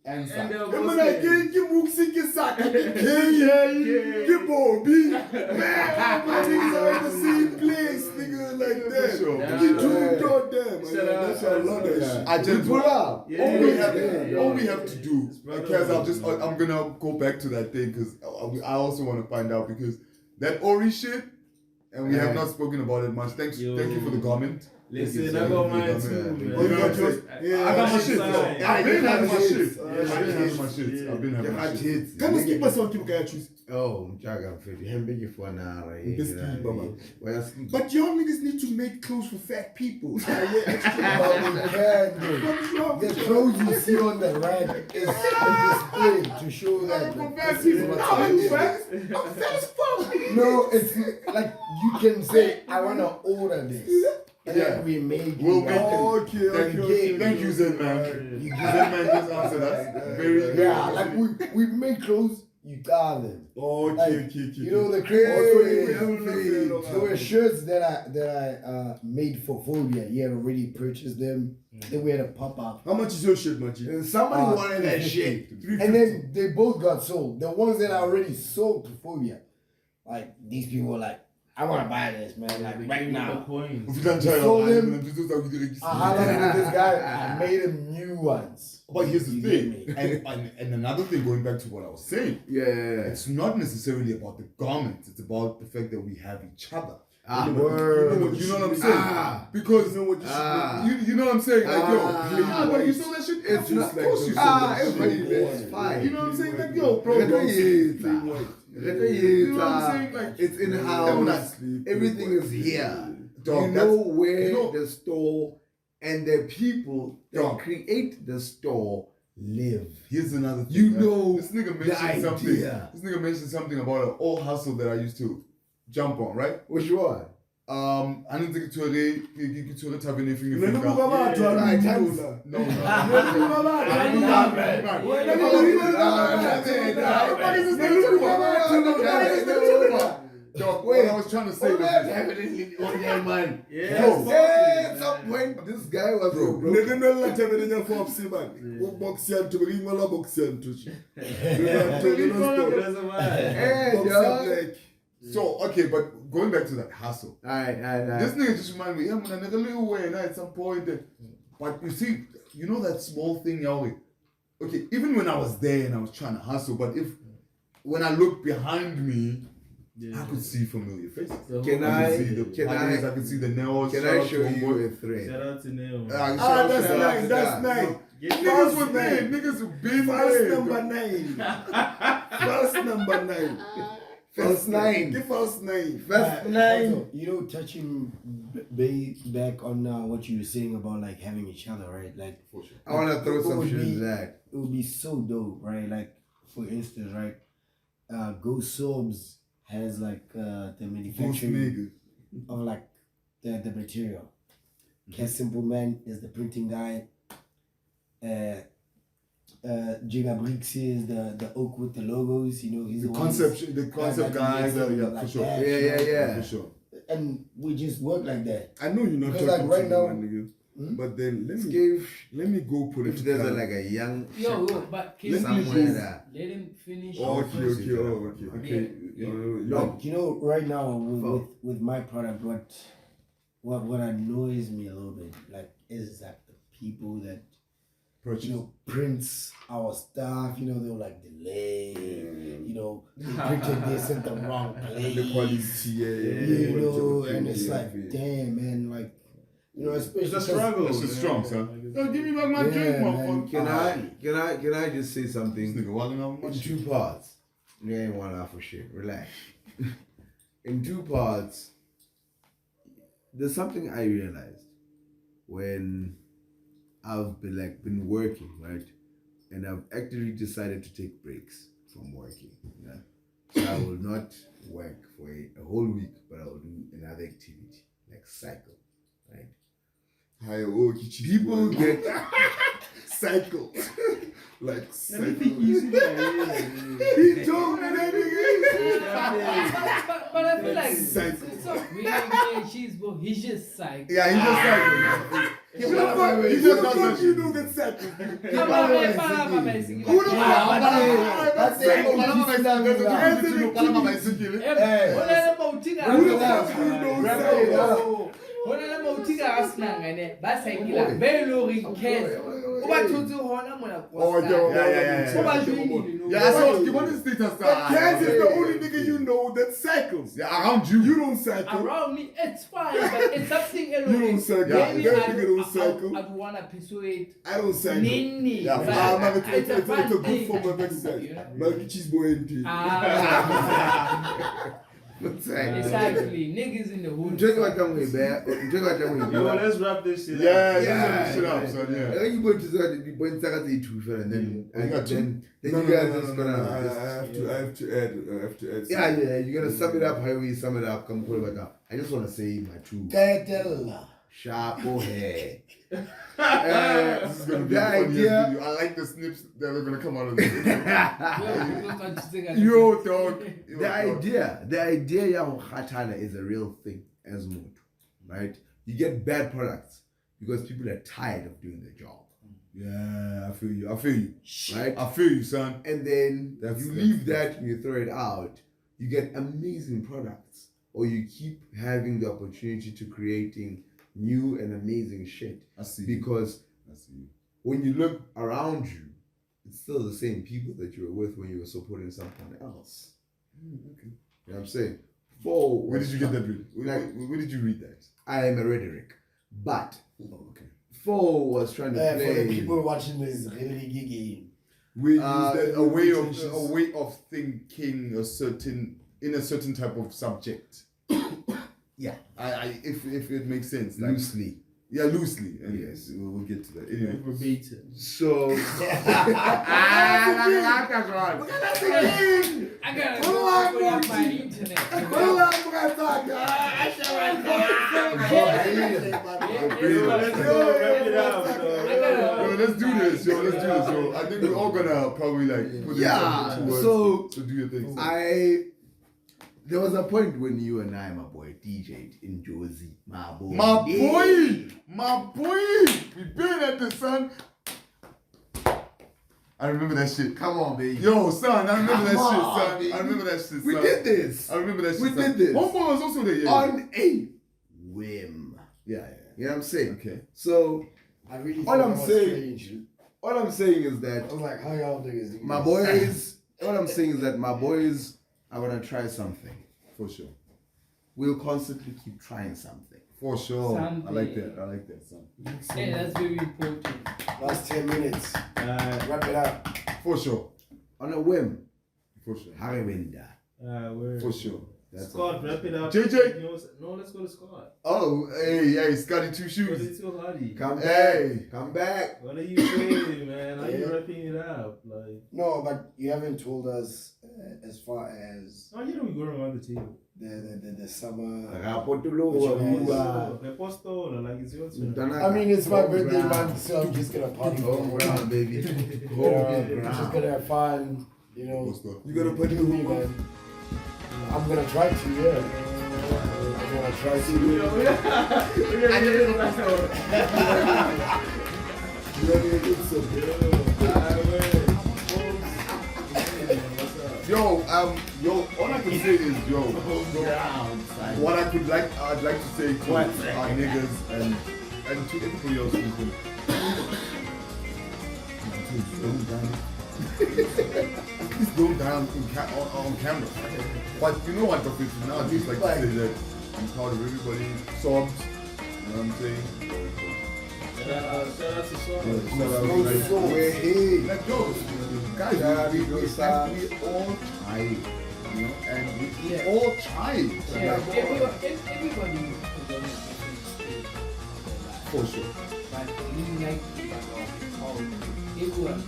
and when I get you Muxi Kisaka, get Bobby, man, my niggas are in the same place, nigga, like that. You do goddamn, that's why I love that shit. I just pull up. All we have to do, because I'm gonna go back to that thing because I also want to find out because that Ori shit, and we have not spoken about it much. Thank you for the comment. Listen, I got mine too, man. You got yours? I got my shit. I've been having my shit. I've been having my shit. Can you skip us on Kim choose? Oh, Jaga Freddy. I'm big for an hour. But y'all niggas need to make clothes for fat people. The clothes you see on the rack is displayed to show that. I'm fat as fuck. No, it's like you can say, I want to order this. And then we make We'll it. make it. Thank you, Zen man. Zen man just answered that. Very Yeah, like we make clothes, you got them. Okay. The crazy. There were shirts that I made for Phobia. He had already purchased them. Then we had a pop up. How much is your shit, Maji? And somebody wanted that shit. And then they both got sold. The ones that I already sold to Phobia, like these people were like, I want to buy this, man, like right now. Sold him. I highlighted this guy. I made him new ones. But here's the thing, and another thing, going back to what I was saying, it's not necessarily about the garments. It's about the fact that we have each other. You know what I'm saying? Because you know what I'm saying? Like, when you saw that shit, it's not like you saw that shit. It's fine. You know what I'm saying? Like, yo, bro, You know what I'm saying? Like, it's in house. Everything is here. Dog, you know where the store and the people that create the store live. Here's another thing. You know, this nigga mentioned something. This nigga mentioned something about an old hustle that I used to jump on, right? Which one? I didn't think to a tavern if you No. Dog, what I was trying to say was definitely on your mind. At some point, this guy was bro. So, okay, but going back to that hustle. Alright. This nigga just reminded me, yeah, man, a little way, and at some point, but you see, you know that small thing, Yahweh? Okay, even when I was there and I was trying to hustle, but when I looked behind me, I could see familiar faces. I could see the nails. Can I show you a thread? Shout out to Neo. That's nice. Niggas were there. Niggas were big. False number 9. False number 9. First nine. The first 9. First 9. Also, touching back on what you were saying about like having each other, right? Like, For sure. I want to throw some shit in that. It would be so dope, right? Like, for instance, right? Go Sobs has like the Ghost manufacturing niggas. of like the material. Cass Simpleman is the printing guy. Gigabricks is the oak with the logos. You know, he's The one concept guys. that Yeah, like for sure. that, Yeah. For sure. And we just work like that. I know you're not Because, talking like, right to me, now- my nigga. But then Give let me go put it if there's together. like a young Yo, but can somewhere you that let him finish? Okay. Yeah. Like, you know, right now with my product, what annoys me a little bit, like, is that the people that prints our stuff, they'll like delay, they printed this in the wrong place. The quality, and it's like, damn, man, like, especially It's a struggle. That's just strong, son. Yo, give me back my drink, man. motherfucker. Can I just say This something nigga walling out my in shit. 2 parts? You ain't one off for shit. Relax. In 2 parts, there's something I realized when I've been working, right? And I've actually decided to take breaks from working. Yeah? So I will not work for a whole week, but I will do another activity, like cycle, right? People get cycle. Like cycle. He told me that But I feel like Psycho. we ain't cheese, bro. He's just psych. Yeah, he just cycle. He just does that shit. know that cycle. Come on, man. Who the fuck? That's it. Palama bicycle. There's a difference between Palama bicycle. Yeah, so you want to state us But Kaz is the only nigga you know that cycles. Yeah, around you. You don't cycle. Around me, it's fine, but it's something else. You don't cycle. Maybe That nigga don't cycle. I'd want to persuade I don't cycle. Nini. Yeah, but man, it's a fun good thing. form of exercise. You know? Milky cheese boy and tea. Exactly. Niggas in the hood. Check what time we back. Check what time we Yo, back. let's wrap this shit Yeah, up. yeah, shut up, son. I Yeah. think you go to the point that they two and then You got two? then No, you guys no, just no, gonna I have to add. yeah, you're gonna sum it up how we sum it up. Come call it back. I just wanna say my two sharp hair. This is gonna be The the funniest idea- video. I like the snips that are gonna come out of this. Yo, Yo, dog. Yo, The idea young Hatana is a real thing as mood, right? You get bad products because people are tired of doing their job, Yeah, I feel you. right? I feel you, son. And then That's- you leave that and you throw it out, you get amazing products, or you keep having the opportunity to creating new and amazing shit. I see. Because I see you. when you look around you, it's still the same people that you were with when you were supporting someone else. Okay. You know what I'm saying? For Where did you get that read? Where did you read that? I am a rhetoric, but Oh, okay. Four was trying to For play. the people watching this really geeky. We use that a way pretentious- of thinking in a certain type of subject. Yeah, If it makes sense. Like, loosely. yeah, loosely. And yes, we'll get to that. Anyway. Verbatim. So I gotta go put up my internet. Let's go wrap it up, Yo, let's do this, yo. I think we're all gonna probably like put Yeah, in so- to do your thing. there was a point when you and I, my boy, DJ'd in Josie, my boy. My boy, we been at this, son. I remember that shit. Come on, baby. Yo, son, I remember that Come shit, on, son. baby. I remember that shit, son. We did this I remember that shit. We son. did this. Homeboy was also there, yeah. on a whim. Yeah. You know what I'm saying? Okay. So I really All thought I'm that was saying- strange. all I'm saying is I that was like, how y'all niggas do my this? boys. All I'm saying is that my boys are gonna try something. For sure. We'll constantly keep trying something. For sure. Something. I like that, son. Hey, that's very important. Last 10 minutes. Wrap it up. For sure. On a whim. For sure. Harewinda. We're For sure. That's Scott, all. wrap it up. JJ? You know, no, let's go to Scott. Oh, hey, Scotty Two Because Shoes. it's too hardy. Come Hey. back. Come back. What are you saying, man? How you wrapping it up? Like, No, but you haven't told us as far as Oh, you know, we go around the table. the summer. Reposto, like it's your turn. I mean, it's my birthday month, so I'm just gonna party. Home ground, baby. I'm just gonna have fun, you know. You gotta put with me, man. I'm gonna try to, yeah. I'm gonna try to. You ready to get some? Yo, all I can say is, what I'd like to say to our niggas and to everybody else who's been please don't die on camera. But you know what, Dr. Now I just like to say that I'm proud of everybody, sobs, you know what I'm saying? Shout out to Sora. Like, yo, guys, we all tried, you know, and we all tried. Yeah, Like, everybody for sure. but we like everyone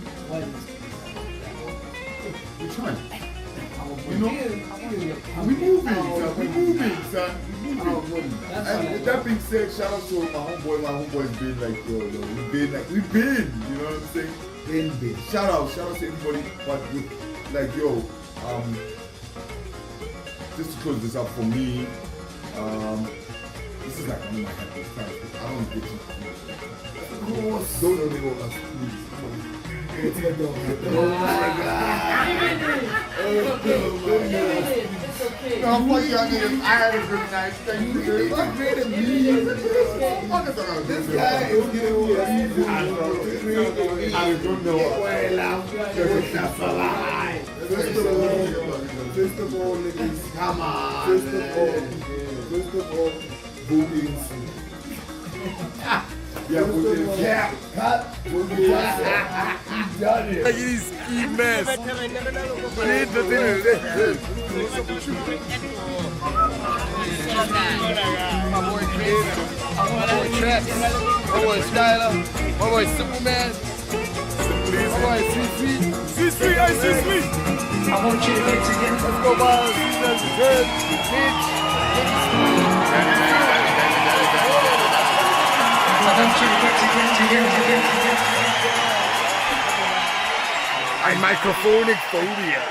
We're trying. you know, We moving, son. We moving. That's And what with that being said, shout out to my homeboy's been like, we've been, you know what I'm saying? Shout out to everybody, but with, like, just to close this up for me, this is like one of my happiest times, because I don't get to, don't know us, please. oh my God. No, fuck y'all niggas. I had a good night. Thank you very much. This guy is getting weird. I don't know. First of all, niggas, Come on. First of all, boobies. Yeah, cut. Done it. He's ski mess. Need the thing. My boy Creator, my boy Trax, my boy Skyler, my boy Superman, my boy C3, I C3. I want you to get together. Let's go, Miles. That's good. Mitch. I want you to get together. I'm microphonic phobia.